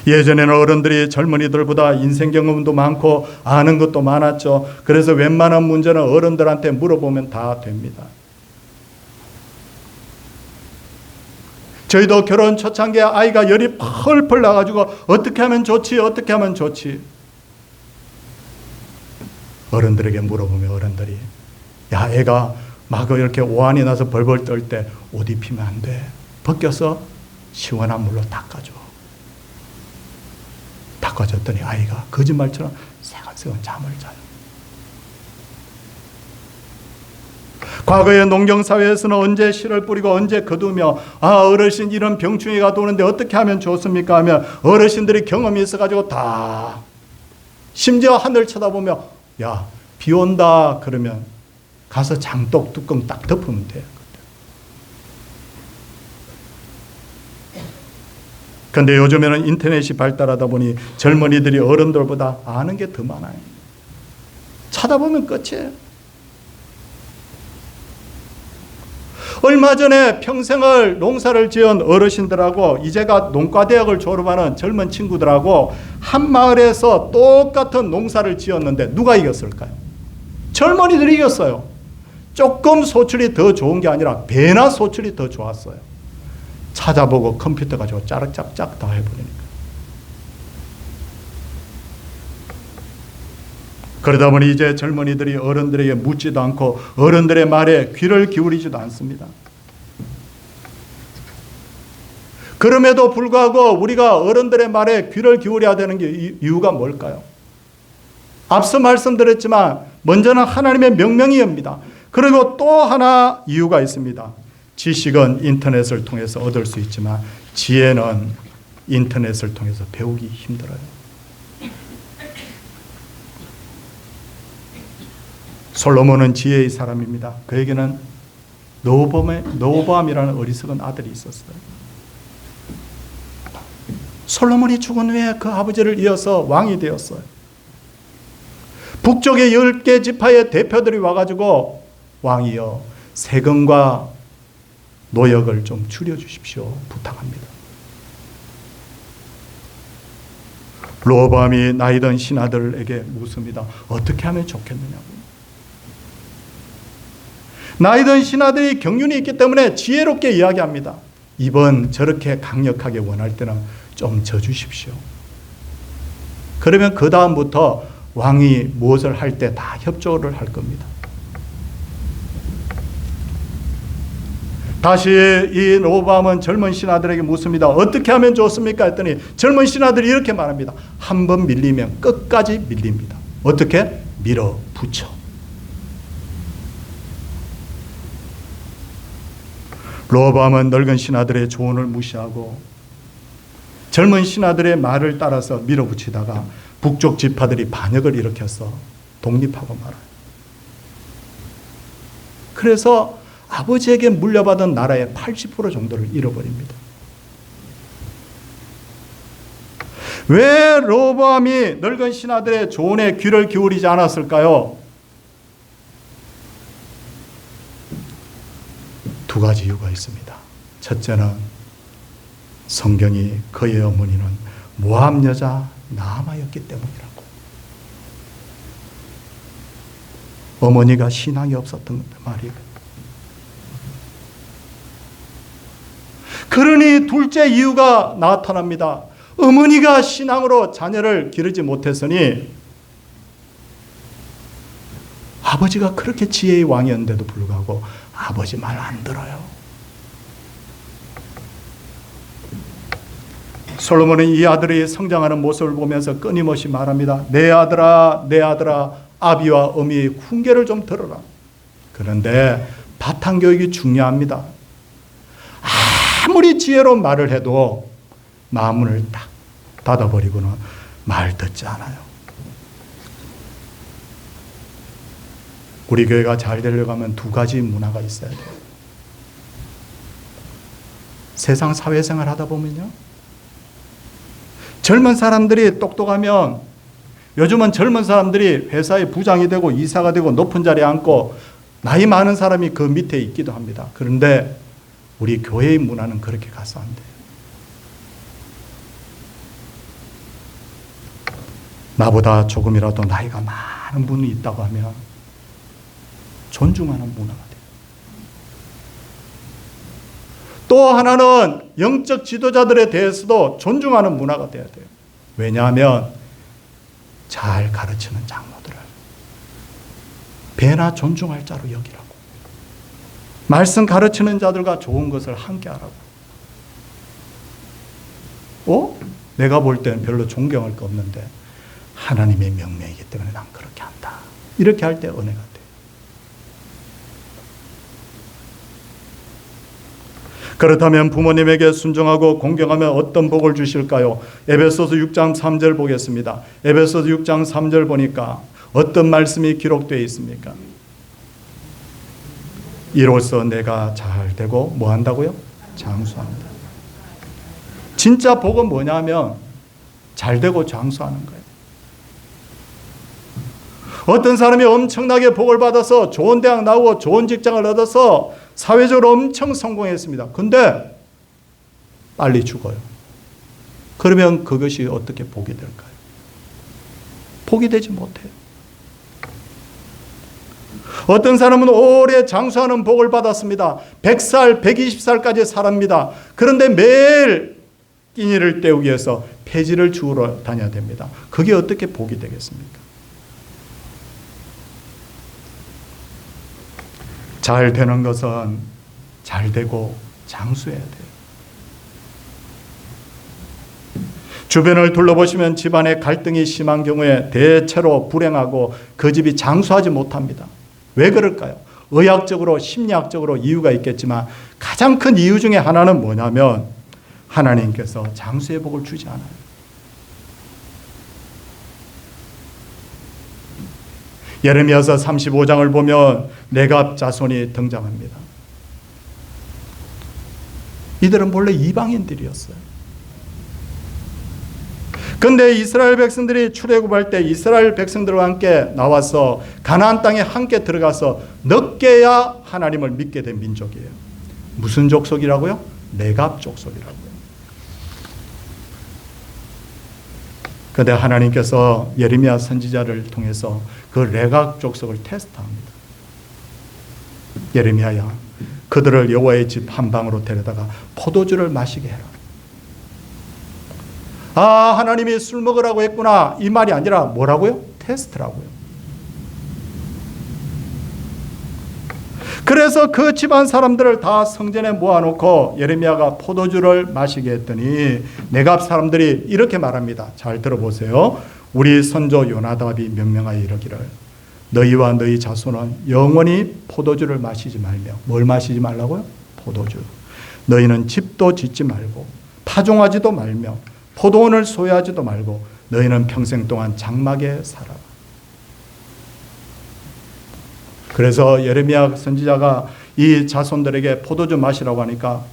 예전에는 어른들이 젊은이들보다 인생 경험도 많고 아는 것도 많았죠. 그래서 웬만한 문제는 어른들한테 물어보면 다 됩니다. 저희도 결혼 초창기에 아이가 열이 펄펄 나가지고 어떻게 하면 좋지? 어떻게 하면 좋지? 어른들에게 물어보면 어른들이 야, 애가 막 이렇게 오한이 나서 벌벌 떨 때 옷 입히면 안 돼. 벗겨서 시원한 물로 닦아줘. 닦아줬더니 아이가 거짓말처럼 새각새각 잠을 자요. 과거의 농경사회에서는 언제 씨를 뿌리고 언제 거두며 어르신 이런 병충해가 도는데 어떻게 하면 좋습니까? 하면 어르신들이 경험이 있어가지고 다 심지어 하늘 쳐다보며 야, 비 온다 그러면 가서 장독 뚜껑 딱 덮으면 돼요. 그런데 요즘에는 인터넷이 발달하다 보니 젊은이들이 어른들보다 아는 게 더 많아요. 찾아보면 끝이에요. 얼마 전에 평생을 농사를 지은 어르신들하고 이제가 농과대학을 졸업하는 젊은 친구들하고 한 마을에서 똑같은 농사를 지었는데 누가 이겼을까요? 젊은이들이 이겼어요. 조금 소출이 더 좋은 게 아니라 배나 소출이 더 좋았어요. 찾아보고 컴퓨터 가지고 짜락짝짝 다 해버리니까. 그러다 보니 이제 젊은이들이 어른들에게 묻지도 않고 어른들의 말에 귀를 기울이지도 않습니다. 그럼에도 불구하고 우리가 어른들의 말에 귀를 기울여야 되는 게 이유가 뭘까요? 앞서 말씀드렸지만 먼저는 하나님의 명령이옵니다. 그리고 또 하나 이유가 있습니다. 지식은 인터넷을 통해서 얻을 수 있지만 지혜는 인터넷을 통해서 배우기 힘들어요. 솔로몬은 지혜의 사람입니다. 그에게는 르호보암이라는 어리석은 아들이 있었어요. 솔로몬이 죽은 후에 그 아버지를 이어서 왕이 되었어요. 북쪽의 10개 지파의 대표들이 와가지고 왕이여 세금과 노역을 좀 줄여주십시오 부탁합니다. 로보암이 나이든 신하들에게 묻습니다. 어떻게 하면 좋겠느냐고. 나이든 신하들이 경륜이 있기 때문에 지혜롭게 이야기합니다. 이번 저렇게 강력하게 원할 때는 좀 져주십시오. 그러면 그 다음부터 왕이 무엇을 할 때 다 협조를 할 겁니다. 다시 이 로보암은 젊은 신하들에게 묻습니다. 어떻게 하면 좋습니까? 했더니 젊은 신하들이 이렇게 말합니다. 한 번 밀리면 끝까지 밀립니다. 어떻게? 밀어붙여. 로보암은 늙은 신하들의 조언을 무시하고 젊은 신하들의 말을 따라서 밀어붙이다가 북쪽 지파들이 반역을 일으켜서 독립하고 말아요. 그래서 아버지에게 물려받은 나라의 80% 정도를 잃어버립니다. 왜 로보암이 늙은 신하들의 조언에 귀를 기울이지 않았을까요? 두 가지 이유가 있습니다. 첫째는 성경이 그의 어머니는 모압 여자 나아마였기 때문이라고. 어머니가 신앙이 없었던 말이에요. 그러니 둘째 이유가 나타납니다. 어머니가 신앙으로 자녀를 기르지 못했으니 아버지가 그렇게 지혜의 왕이었는데도 불구하고 아버지 말 안 들어요. 솔로몬은 이 아들이 성장하는 모습을 보면서 끊임없이 말합니다. 내 아들아, 내 아들아, 아비와 어미의 훈계를 좀 들어라. 그런데 바탕교육이 중요합니다. 아무리 지혜로운 말을 해도 마음문을 딱 닫아버리고는 말 듣지 않아요. 우리 교회가 잘 되려고 하면 두 가지 문화가 있어야 돼요. 세상 사회생활 하다 보면요, 젊은 사람들이 똑똑하면, 요즘은 젊은 사람들이 회사의 부장이 되고 이사가 되고 높은 자리에 앉고 나이 많은 사람이 그 밑에 있기도 합니다. 그런데 우리 교회의 문화는 그렇게 가서 안 돼요. 나보다 조금이라도 나이가 많은 분이 있다고 하면 존중하는 문화가 돼요. 또 하나는 영적 지도자들에 대해서도 존중하는 문화가 돼야 돼요. 왜냐하면 잘 가르치는 장로들을 배나 존중할 자로 여기라고. 말씀 가르치는 자들과 좋은 것을 함께 하라고. 내가 볼 때는 별로 존경할 거 없는데 하나님의 명령이기 때문에 난 그렇게 한다. 이렇게 할 때 은혜가 돼요. 그렇다면 부모님에게 순종하고 공경하면 어떤 복을 주실까요? 에베소서 6장 3절 보겠습니다. 에베소서 6장 3절 보니까 어떤 말씀이 기록되어 있습니까? 이로써 내가 잘 되고 뭐 한다고요? 장수한다. 진짜 복은 뭐냐면 잘 되고 장수하는 거예요. 어떤 사람이 엄청나게 복을 받아서 좋은 대학 나오고 좋은 직장을 얻어서 사회적으로 엄청 성공했습니다. 근데 빨리 죽어요. 그러면 그것이 어떻게 복이 될까요? 복이 되지 못해요. 어떤 사람은 오래 장수하는 복을 받았습니다. 100살, 120살까지 살았습니다. 그런데 매일 끼니를 때우기 위해서 폐지를 주우러 다녀야 됩니다. 그게 어떻게 복이 되겠습니까? 잘 되는 것은 잘 되고 장수해야 돼요. 주변을 둘러보시면 집안에 갈등이 심한 경우에 대체로 불행하고 그 집이 장수하지 못합니다. 왜 그럴까요? 의학적으로 심리학적으로 이유가 있겠지만 가장 큰 이유 중에 하나는 뭐냐면 하나님께서 장수의 복을 주지 않아요. 예레미야서 35장을 보면 레갑 자손이 등장합니다. 이들은 본래 이방인들이었어요. 그런데 이스라엘 백성들이 출애굽할 때 이스라엘 백성들과 함께 나와서 가나안 땅에 함께 들어가서 늦게야 하나님을 믿게 된 민족이에요. 무슨 족속이라고요? 레갑 족속이라고요. 그런데 하나님께서 예레미야 선지자를 통해서 그 레각 족속을 테스트합니다. 예레미야야, 그들을 여호와의 집 한방으로 데려다가 포도주를 마시게 해라. 아, 하나님이 술 먹으라고 했구나, 이 말이 아니라 뭐라고요? 테스트라고요. 그래서 그 집안 사람들을 다 성전에 모아놓고 예레미야가 포도주를 마시게 했더니 네갑 사람들이 이렇게 말합니다. 잘 들어보세요. 우리 선조 요나답이 명령하여 이르기를 너희와 너희 자손은 영원히 포도주를 마시지 말며, 뭘 마시지 말라고요? 포도주. 너희는 집도 짓지 말고 파종하지도 말며 포도원을 소유하지도 말고 너희는 평생 동안 장막에 살아라. 그래서 예레미야 선지자가 이 자손들에게 포도주 마시라고 하니까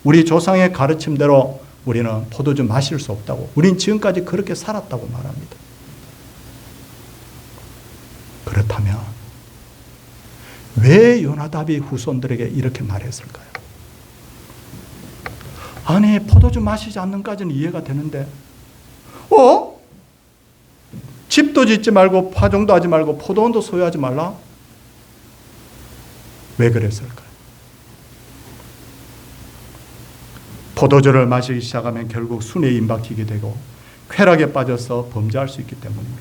우리 조상의 가르침대로 우리는 포도주 마실 수 없다고, 우린 지금까지 그렇게 살았다고 말합니다. 그렇다면 왜 요나답이 후손들에게 이렇게 말했을까요? 아니, 포도주 마시지 않는까지는 이해가 되는데 집도 짓지 말고 파종도 하지 말고 포도원도 소유하지 말라? 왜 그랬을까요? 포도주를 마시기 시작하면 결국 순에 임박히게 되고 쾌락에 빠져서 범죄할 수 있기 때문입니다.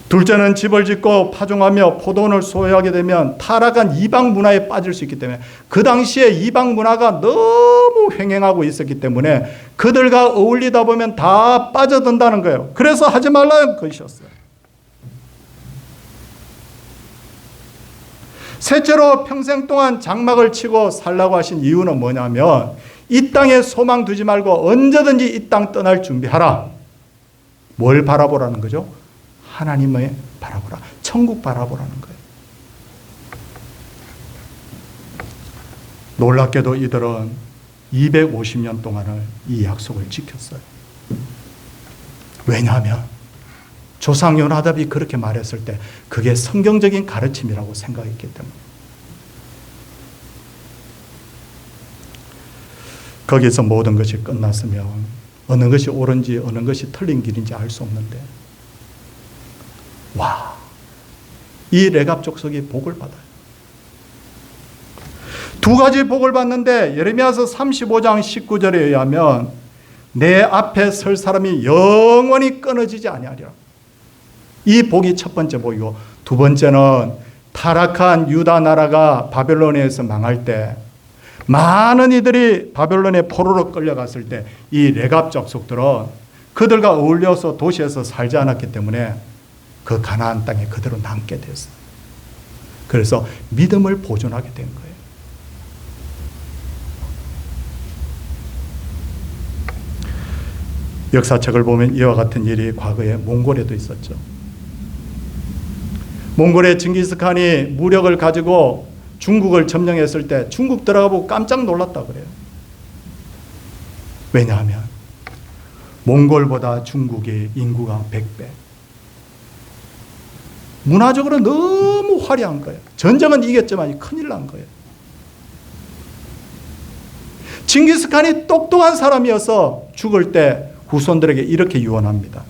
둘째는 집을 짓고 파종하며 포도원을 소유하게 되면 타락한 이방 문화에 빠질 수 있기 때문에, 그 당시에 이방 문화가 너무 횡행하고 있었기 때문에 그들과 어울리다 보면 다 빠져든다는 거예요. 그래서 하지 말라는 것이었어요. 셋째로 평생 동안 장막을 치고 살라고 하신 이유는 뭐냐면, 이 땅에 소망 두지 말고 언제든지 이 땅 떠날 준비하라. 뭘 바라보라는 거죠? 하나님을 바라보라. 천국 바라보라는 거예요. 놀랍게도 이들은 250년 동안을 이 약속을 지켰어요. 왜냐하면 조상 요나답이 그렇게 말했을 때 그게 성경적인 가르침이라고 생각했기 때문에. 거기서 모든 것이 끝났으면 어느 것이 옳은지 어느 것이 틀린 길인지 알 수 없는데, 와, 이 레갑 족속이 복을 받아요. 두 가지 복을 받는데 예레미야서 35장 19절에 의하면 내 앞에 설 사람이 영원히 끊어지지 아니하리라. 이 복이 첫 번째 복이고, 두 번째는 타락한 유다 나라가 바벨론에서 망할 때 많은 이들이 바벨론에 포로로 끌려갔을 때 이 레갑 족속들은 그들과 어울려서 도시에서 살지 않았기 때문에 그 가나안 땅에 그대로 남게 됐어요. 그래서 믿음을 보존하게 된 거예요. 역사책을 보면 이와 같은 일이 과거에 몽골에도 있었죠. 몽골의 징기스칸이 무력을 가지고 중국을 점령했을 때 중국 들어가보고 깜짝 놀랐다 그래요. 왜냐하면 몽골보다 중국의 인구가 100배. 문화적으로 너무 화려한 거예요. 전쟁은 이겼지만 큰일 난 거예요. 징기스칸이 똑똑한 사람이어서 죽을 때 후손들에게 이렇게 유언합니다.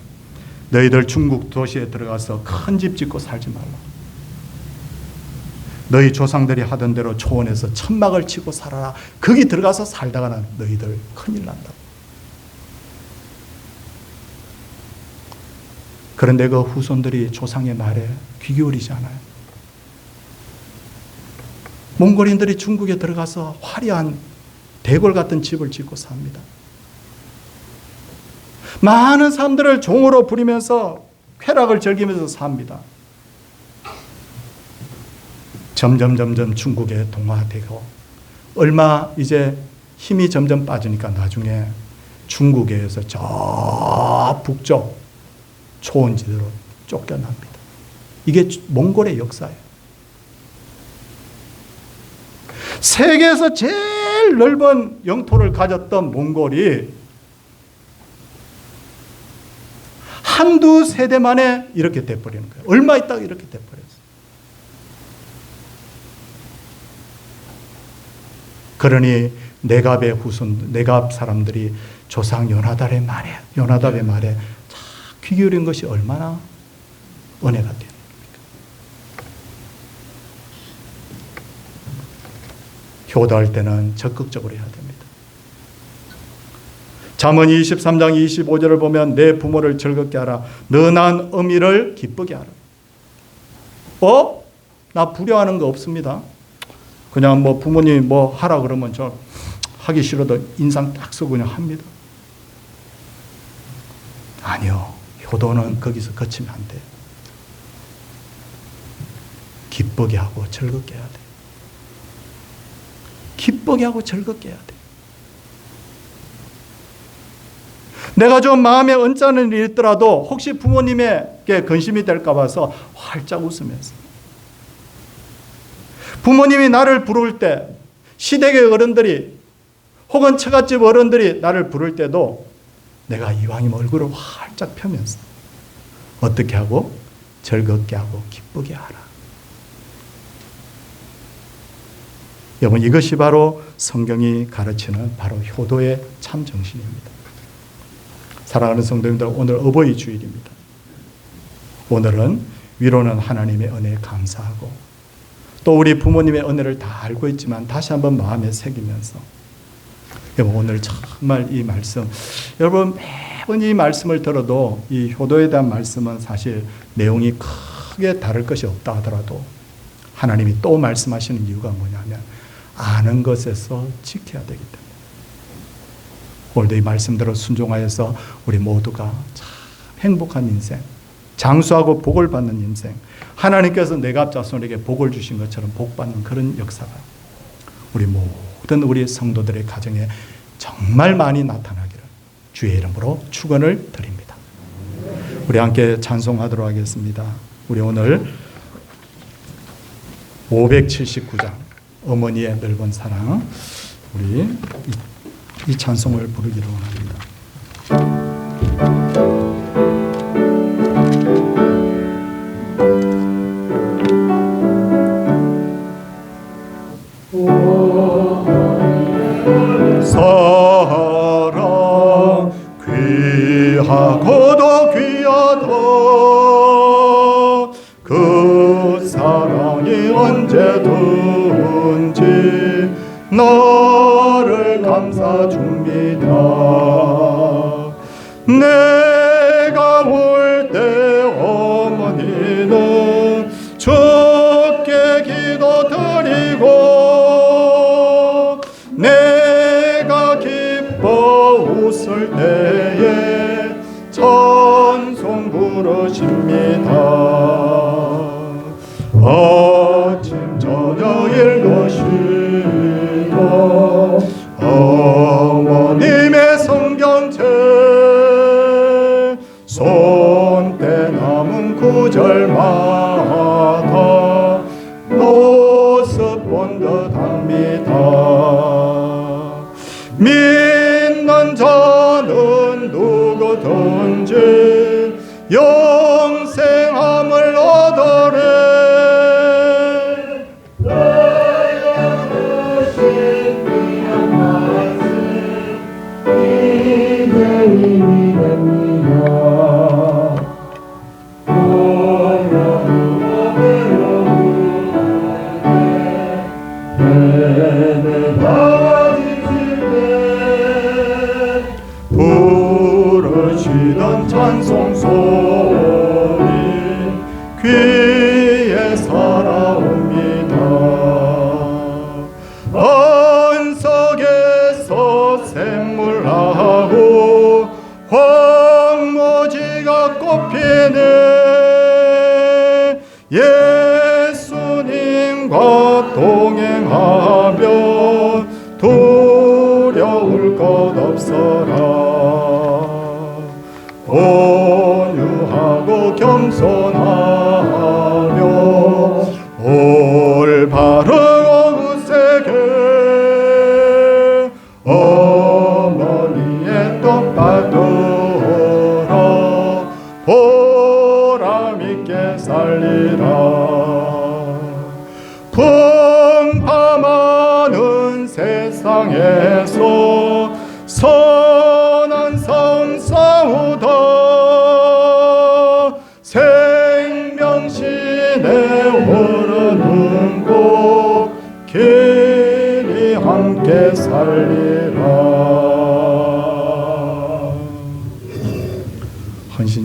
너희들 중국 도시에 들어가서 큰 집 짓고 살지 말라. 너희 조상들이 하던 대로 초원에서 천막을 치고 살아라. 거기 들어가서 살다가는 너희들 큰일 난다고. 그런데 그 후손들이 조상의 말에 귀 기울이지 않아요. 몽골인들이 중국에 들어가서 화려한 대궐 같은 집을 짓고 삽니다. 많은 사람들을 종으로 부리면서 쾌락을 즐기면서 삽니다. 점점 중국에 동화되고 얼마 이제 힘이 점점 빠지니까 나중에 중국에서 저 북쪽 초원지대로 쫓겨납니다. 이게 몽골의 역사예요. 세계에서 제일 넓은 영토를 가졌던 몽골이 한두 세대 만에 이렇게 돼버리는 거예요. 얼마 있다가 이렇게 돼버렸어요. 그러니 네갑의 후손, 네갑 사람들이 조상 요나답의 말에 귀 기울인 것이 얼마나 은혜가 되는 겁니까? 효도할 때는 적극적으로 해야 됩니다. 잠언 23장 25절을 보면 내 부모를 즐겁게 하라. 너 낳은 어미를 기쁘게 하라. 나 불효하는 거 없습니다. 그냥 뭐 부모님이 뭐 하라 그러면 저 하기 싫어도 인상 딱 쓰고 그냥 합니다. 아니요. 효도는 거기서 거치면 안 돼요. 기쁘게 하고 즐겁게 해야 돼요. 기쁘게 하고 즐겁게 해야 돼요. 내가 좀 마음에 언짢은 일이 있더라도 혹시 부모님에게 근심이 될까 봐서 활짝 웃으면서, 부모님이 나를 부를 때, 시댁의 어른들이 혹은 처갓집 어른들이 나를 부를 때도 내가 이왕이면 얼굴을 활짝 펴면서 어떻게 하고? 즐겁게 하고 기쁘게 하라. 여러분, 이것이 바로 성경이 가르치는 바로 효도의 참 정신입니다. 사랑하는 성도님들, 오늘 어버이 주일입니다. 오늘은 위로는 하나님의 은혜에 감사하고 또 우리 부모님의 은혜를 다 알고 있지만 다시 한번 마음에 새기면서, 여러분 오늘 정말 이 말씀, 여러분 매번 이 말씀을 들어도 이 효도에 대한 말씀은 사실 내용이 크게 다를 것이 없다 하더라도 하나님이 또 말씀하시는 이유가 뭐냐면 아는 것에서 지켜야 되기 때문에, 오늘도 이 말씀대로 순종하여서 우리 모두가 참 행복한 인생, 장수하고 복을 받는 인생, 하나님께서 네갑 자손에게 복을 주신 것처럼 복받는 그런 역사가 우리 모든 우리 성도들의 가정에 정말 많이 나타나기를 주의 이름으로 축원을 드립니다. 우리 함께 찬송하도록 하겠습니다. 우리 오늘 579장 어머니의 넓은 사랑, 우리 이 찬송을 부르기로 합니다. 사랑 귀하고도 귀하다. 그 사랑이 언제든지 너를 감싸 줍니다. 내가 올 때 어머니는 주께 기도드리고 내가 기뻐 웃을 때에 찬송 부르십니다. 아침 저녁 일거시고 어머님의 성경책 손때 남은 구절마다 모습 본 듯합니다. 믿는 자는 누구든지 영생함을 얻으래. 부르시던 찬송 소리 귀에 살아옵니다. 안석에서 샘물하고 황무지가 꽃피네. 예수님과 동행하며 두려울 것 없어라. 온유하고 겸손하며 올바르고 굳세게 어머니의 떡 받으러 보람있게 살리라. 풍파많은 세상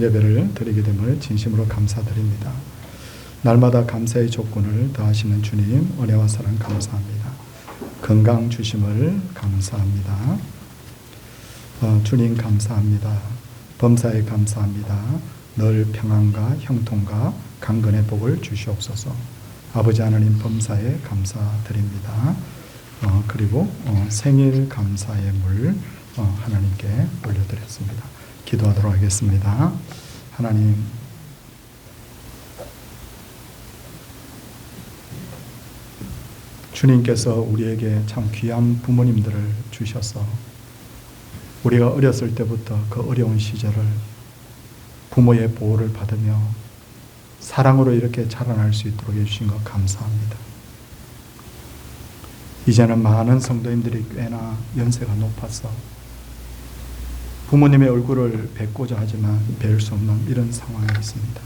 예배를 드리게 됨을 진심으로 감사드립니다. 날마다 감사의 조건을 더하시는 주님 은혜와 사랑 감사합니다. 건강 주심을 감사합니다. 주님 감사합니다. 범사에 감사합니다. 늘 평안과 형통과 강건의 복을 주시옵소서. 아버지 하나님 범사에 감사드립니다. 그리고 생일 감사의 물 하나님께 올려드렸습니다. 기도하도록 하겠습니다. 하나님, 주님께서 우리에게 참 귀한 부모님들을 주셔서 우리가 어렸을 때부터 그 어려운 시절을 부모의 보호를 받으며 사랑으로 이렇게 자라날 수 있도록 해주신 것 감사합니다. 이제는 많은 성도님들이 꽤나 연세가 높아서 부모님의 얼굴을 뵙고자 하지만 뵐 수 없는 이런 상황에 있습니다.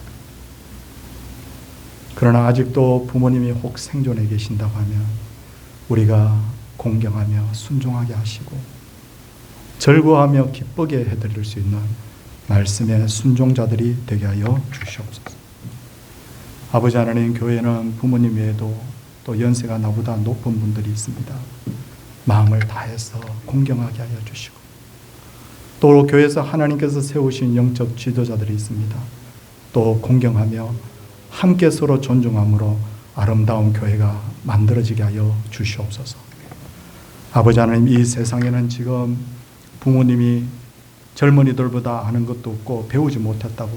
그러나 아직도 부모님이 혹 생존해 계신다고 하면 우리가 공경하며 순종하게 하시고 절구하며 기쁘게 해드릴 수 있는 말씀의 순종자들이 되게 하여 주시옵소서. 아버지 하나님, 교회는 부모님 외에도 또 연세가 나보다 높은 분들이 있습니다. 마음을 다해서 공경하게 하여 주시고 또 교회에서 하나님께서 세우신 영적 지도자들이 있습니다. 또 공경하며 함께 서로 존중함으로 아름다운 교회가 만들어지게 하여 주시옵소서. 아버지 하나님, 이 세상에는 지금 부모님이 젊은이들보다 아는 것도 없고 배우지 못했다고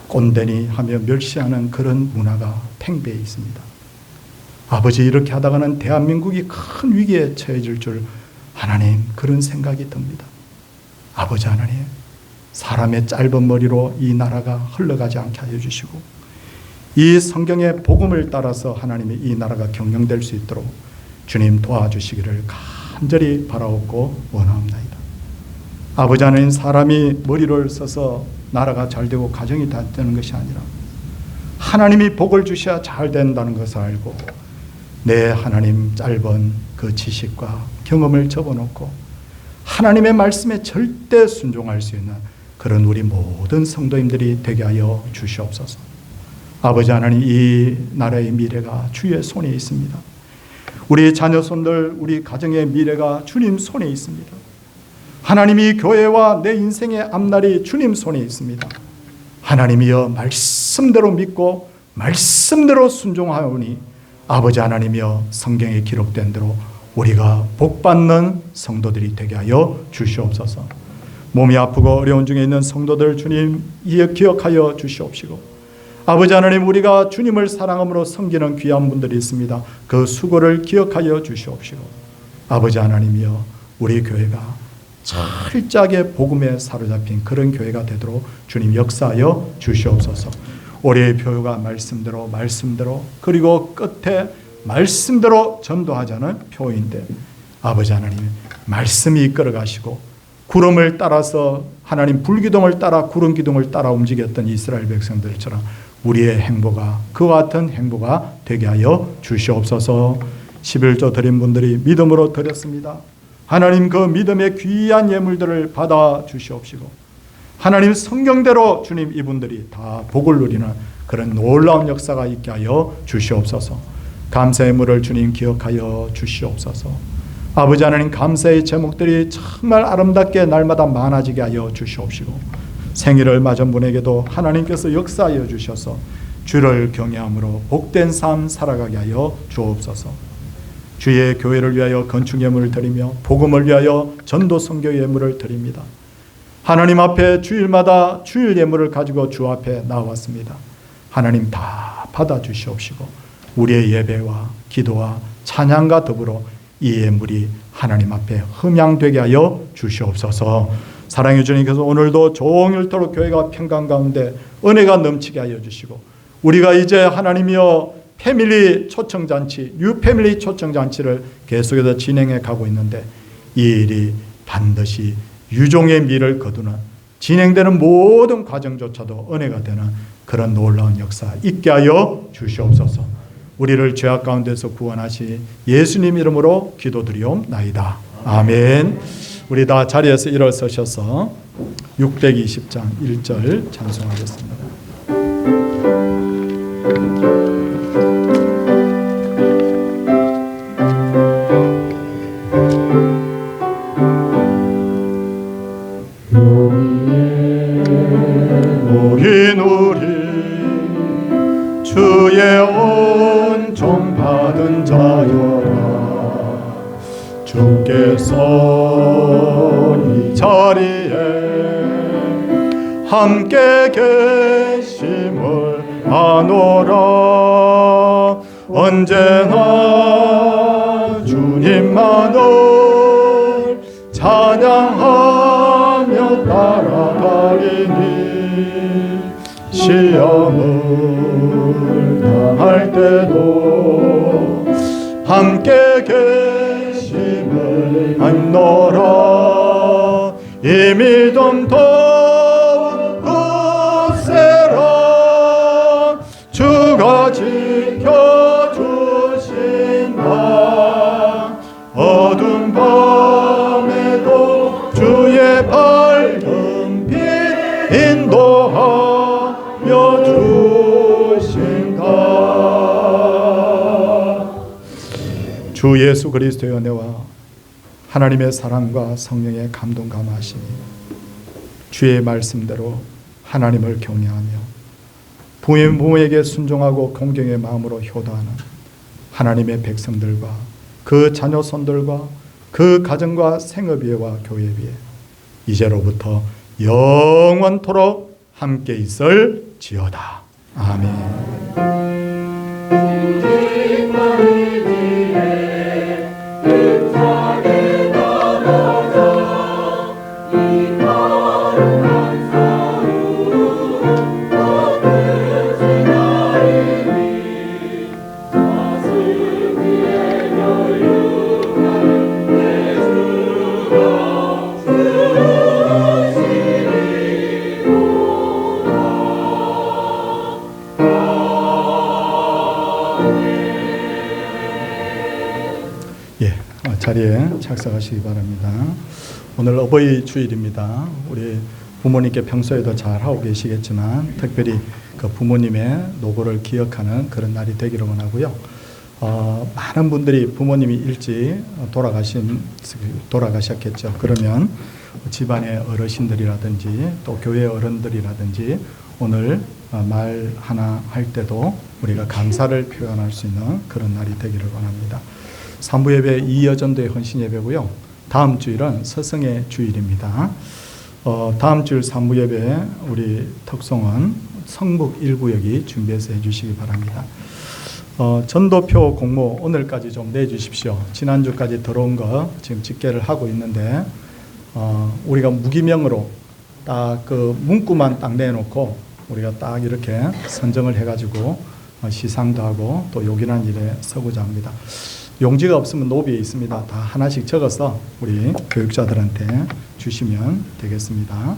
꼰대니 하며 멸시하는 그런 문화가 팽배해 있습니다. 아버지, 이렇게 하다가는 대한민국이 큰 위기에 처해질 줄 하나님 그런 생각이 듭니다. 아버지 하나님, 사람의 짧은 머리로 이 나라가 흘러가지 않게 하여 주시고 이 성경의 복음을 따라서 하나님의 이 나라가 경영될 수 있도록 주님 도와주시기를 간절히 바라옵고 원하옵나이다. 아버지 하나님, 사람이 머리를 써서 나라가 잘 되고 가정이 잘 되는 것이 아니라 하나님이 복을 주셔야 잘 된다는 것을 알고 내 하나님 짧은 그 지식과 경험을 접어놓고 하나님의 말씀에 절대 순종할 수 있는 그런 우리 모든 성도님들이 되게 하여 주시옵소서. 아버지 하나님, 이 나라의 미래가 주의 손에 있습니다. 우리 자녀손들, 우리 가정의 미래가 주님 손에 있습니다. 하나님이 교회와 내 인생의 앞날이 주님 손에 있습니다. 하나님이여 말씀대로 믿고 말씀대로 순종하오니 아버지 하나님이여 성경에 기록된 대로 우리가 복받는 성도들이 되게 하여 주시옵소서. 몸이 아프고 어려운 중에 있는 성도들 주님 기억하여 주시옵시고 아버지 하나님, 우리가 주님을 사랑함으로 섬기는 귀한 분들이 있습니다. 그 수고를 기억하여 주시옵시고 아버지 하나님이여 우리 교회가 철저하게 복음에 사로잡힌 그런 교회가 되도록 주님 역사하여 주시옵소서. 우리의 표가 말씀대로 그리고 끝에 말씀대로 전도하자는 표인데 아버지 하나님 말씀이 이끌어 가시고 구름을 따라서 하나님 불기둥을 따라 구름 기둥을 따라 움직였던 이스라엘 백성들처럼 우리의 행보가 그와 같은 행보가 되게 하여 주시옵소서. 11조 드린 분들이 믿음으로 드렸습니다. 하나님 그 믿음의 귀한 예물들을 받아 주시옵시고 하나님 성경대로 주님 이분들이 다 복을 누리는 그런 놀라운 역사가 있게 하여 주시옵소서. 감사의 물을 주님 기억하여 주시옵소서. 아버지 하나님, 감사의 제목들이 정말 아름답게 날마다 많아지게 하여 주시옵시고 생일을 맞은 분에게도 하나님께서 역사하여 주셔서 주를 경외함으로 복된 삶 살아가게 하여 주옵소서. 주의 교회를 위하여 건축 예물을 드리며 복음을 위하여 전도 선교 예물을 드립니다. 하나님 앞에 주일마다 주일 예물을 가지고 주 앞에 나왔습니다. 하나님 다 받아주시옵시고 우리의 예배와 기도와 찬양과 더불어 이 예물이 하나님 앞에 흠양되게 하여 주시옵소서. 사랑해 주님께서 오늘도 종일토록 교회가 평강 가운데 은혜가 넘치게 하여 주시고 우리가 이제 하나님이여 패밀리 초청잔치, 뉴패밀리 초청잔치를 계속해서 진행해 가고 있는데 이 일이 반드시 유종의 미를 거두는 진행되는 모든 과정조차도 은혜가 되는 그런 놀라운 역사 있게 하여 주시옵소서. 우리를 죄악 가운데서 구원하시 예수님 이름으로 기도드리옵나이다. 아멘. 우리 다 자리에서 일어서셔서 620장 1절 찬송하겠습니다. 우리 주의 온종 받은 자여라. 주께서 이 자리에 함께 계심을 아노라. 언제나 주님만을 찬양하며 따라가리니 시험을 당할 때도 함께 계심을 안노라. 이 믿음 더욱 굳세라. 주가 지켜주신다. 어두운 밤에도 주의 밝은 빛 인도하며 주신다. 주 예수 그리스도의 은혜와 하나님의 사랑과 성령의 감동 감화하심이 주의 말씀대로 하나님을 경외하며 부모에게 순종하고 공경의 마음으로 효도하는 하나님의 백성들과 그 자녀손들과 그 가정과 생업위와 교회위에 이제로부터 영원토록 함께 있을지어다. 아멘. 자리에 착석하시기 바랍니다. 오늘 어버이 주일입니다. 우리 부모님께 평소에도 잘 하고 계시겠지만 특별히 그 부모님의 노고를 기억하는 그런 날이 되기를 원하고요. 많은 분들이 부모님이 일찍 돌아가셨겠죠. 그러면 집안의 어르신들이라든지 또 교회 어른들이라든지 오늘 말 하나 할 때도 우리가 감사를 표현할 수 있는 그런 날이 되기를 원합니다. 3부 예배 이여전도의 헌신 예배고요. 다음 주일은 서성의 주일입니다. 다음 주일 3부 예배 우리 특송은 성북 1구역이 준비해서 해주시기 바랍니다. 전도표 공모 오늘까지 좀 내주십시오. 지난주까지 들어온 거 지금 집계를 하고 있는데 우리가 무기명으로 딱 그 문구만 딱 내놓고 우리가 딱 이렇게 선정을 해가지고 시상도 하고 또 요긴한 일에 서고자 합니다. 용지가 없으면 노비에 있습니다. 다 하나씩 적어서 우리 교육자들한테 주시면 되겠습니다.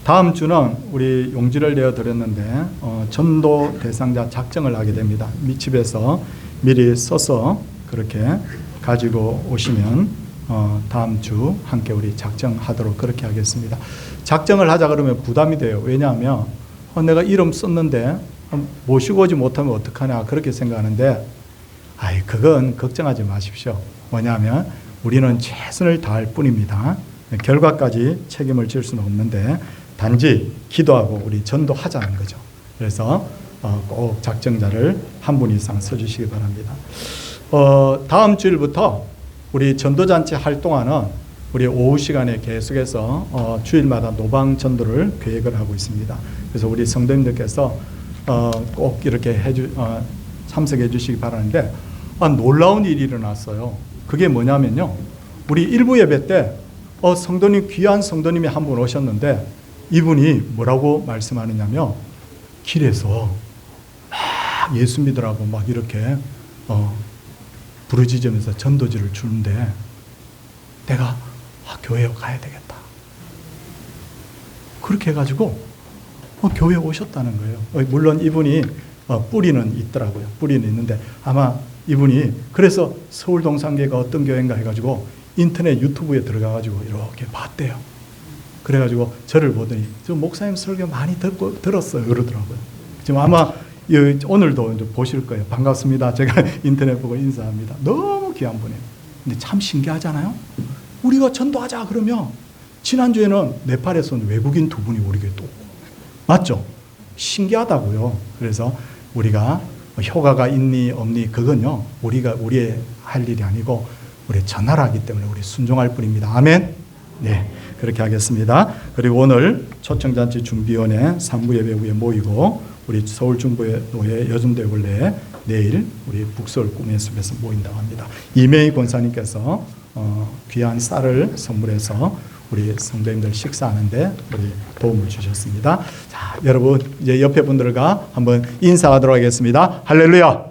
다음 주는 우리 용지를 내어드렸는데 전도 대상자 작정을 하게 됩니다. 집에서 미리 써서 그렇게 가지고 오시면 다음 주 함께 우리 작정하도록 그렇게 하겠습니다. 작정을 하자 그러면 부담이 돼요. 왜냐하면 내가 이름 썼는데 모시고 오지 못하면 어떡하냐 그렇게 생각하는데 그건 걱정하지 마십시오. 뭐냐면 우리는 최선을 다할 뿐입니다. 결과까지 책임을 질 수는 없는데 단지 기도하고 우리 전도하자는 거죠. 그래서 꼭 작정자를 한 분 이상 써주시기 바랍니다. 다음 주일부터 우리 전도잔치 활동하는 우리 오후 시간에 계속해서 주일마다 노방 전도를 계획을 하고 있습니다. 그래서 우리 성도님들께서 꼭 이렇게 참석해 주시기 바라는데 놀라운 일이 일어났어요. 그게 뭐냐면요. 우리 1부 예배 때 성도님 귀한 성도님이 한 분 오셨는데 이분이 뭐라고 말씀하느냐면 길에서 막 예수 믿으라고 막 이렇게 부르짖으면서 전도지를 주는데 내가 교회에 가야 되겠다. 그렇게 해가지고 교회에 오셨다는 거예요. 물론 이분이 뿌리는 있더라고요. 뿌리는 있는데 아마 이분이 그래서 서울 동산교회가 어떤 교회인가 해가지고 인터넷 유튜브에 들어가가지고 이렇게 봤대요. 그래가지고 저를 보더니 저 목사님 설교 많이 들었어요 그러더라고요. 지금 아마 오늘도 이제 보실 거예요. 반갑습니다. 제가 인터넷 보고 인사합니다. 너무 귀한 분이에요. 근데 참 신기하잖아요. 우리가 전도하자 그러면 지난주에는 네팔에서 온 외국인 두 분이 우리 교회 또 오고 맞죠? 신기하다고요. 그래서 우리가 효과가 있니 없니 그건요 우리의 할 일이 아니고 우리 전하라기 때문에 우리 순종할 뿐입니다. 아멘. 네, 그렇게 하겠습니다. 그리고 오늘 초청잔치 준비위원회 3부 예배 후에 모이고 우리 서울중부노회 여중대원례 내일 우리 북서울 꿈의 숲에서 모인다고 합니다. 이명희 권사님께서 귀한 쌀을 선물해서 우리 성도님들 식사하는데 우리 도움을 주셨습니다. 자, 여러분 이제 옆에 분들과 한번 인사하도록 하겠습니다. 할렐루야.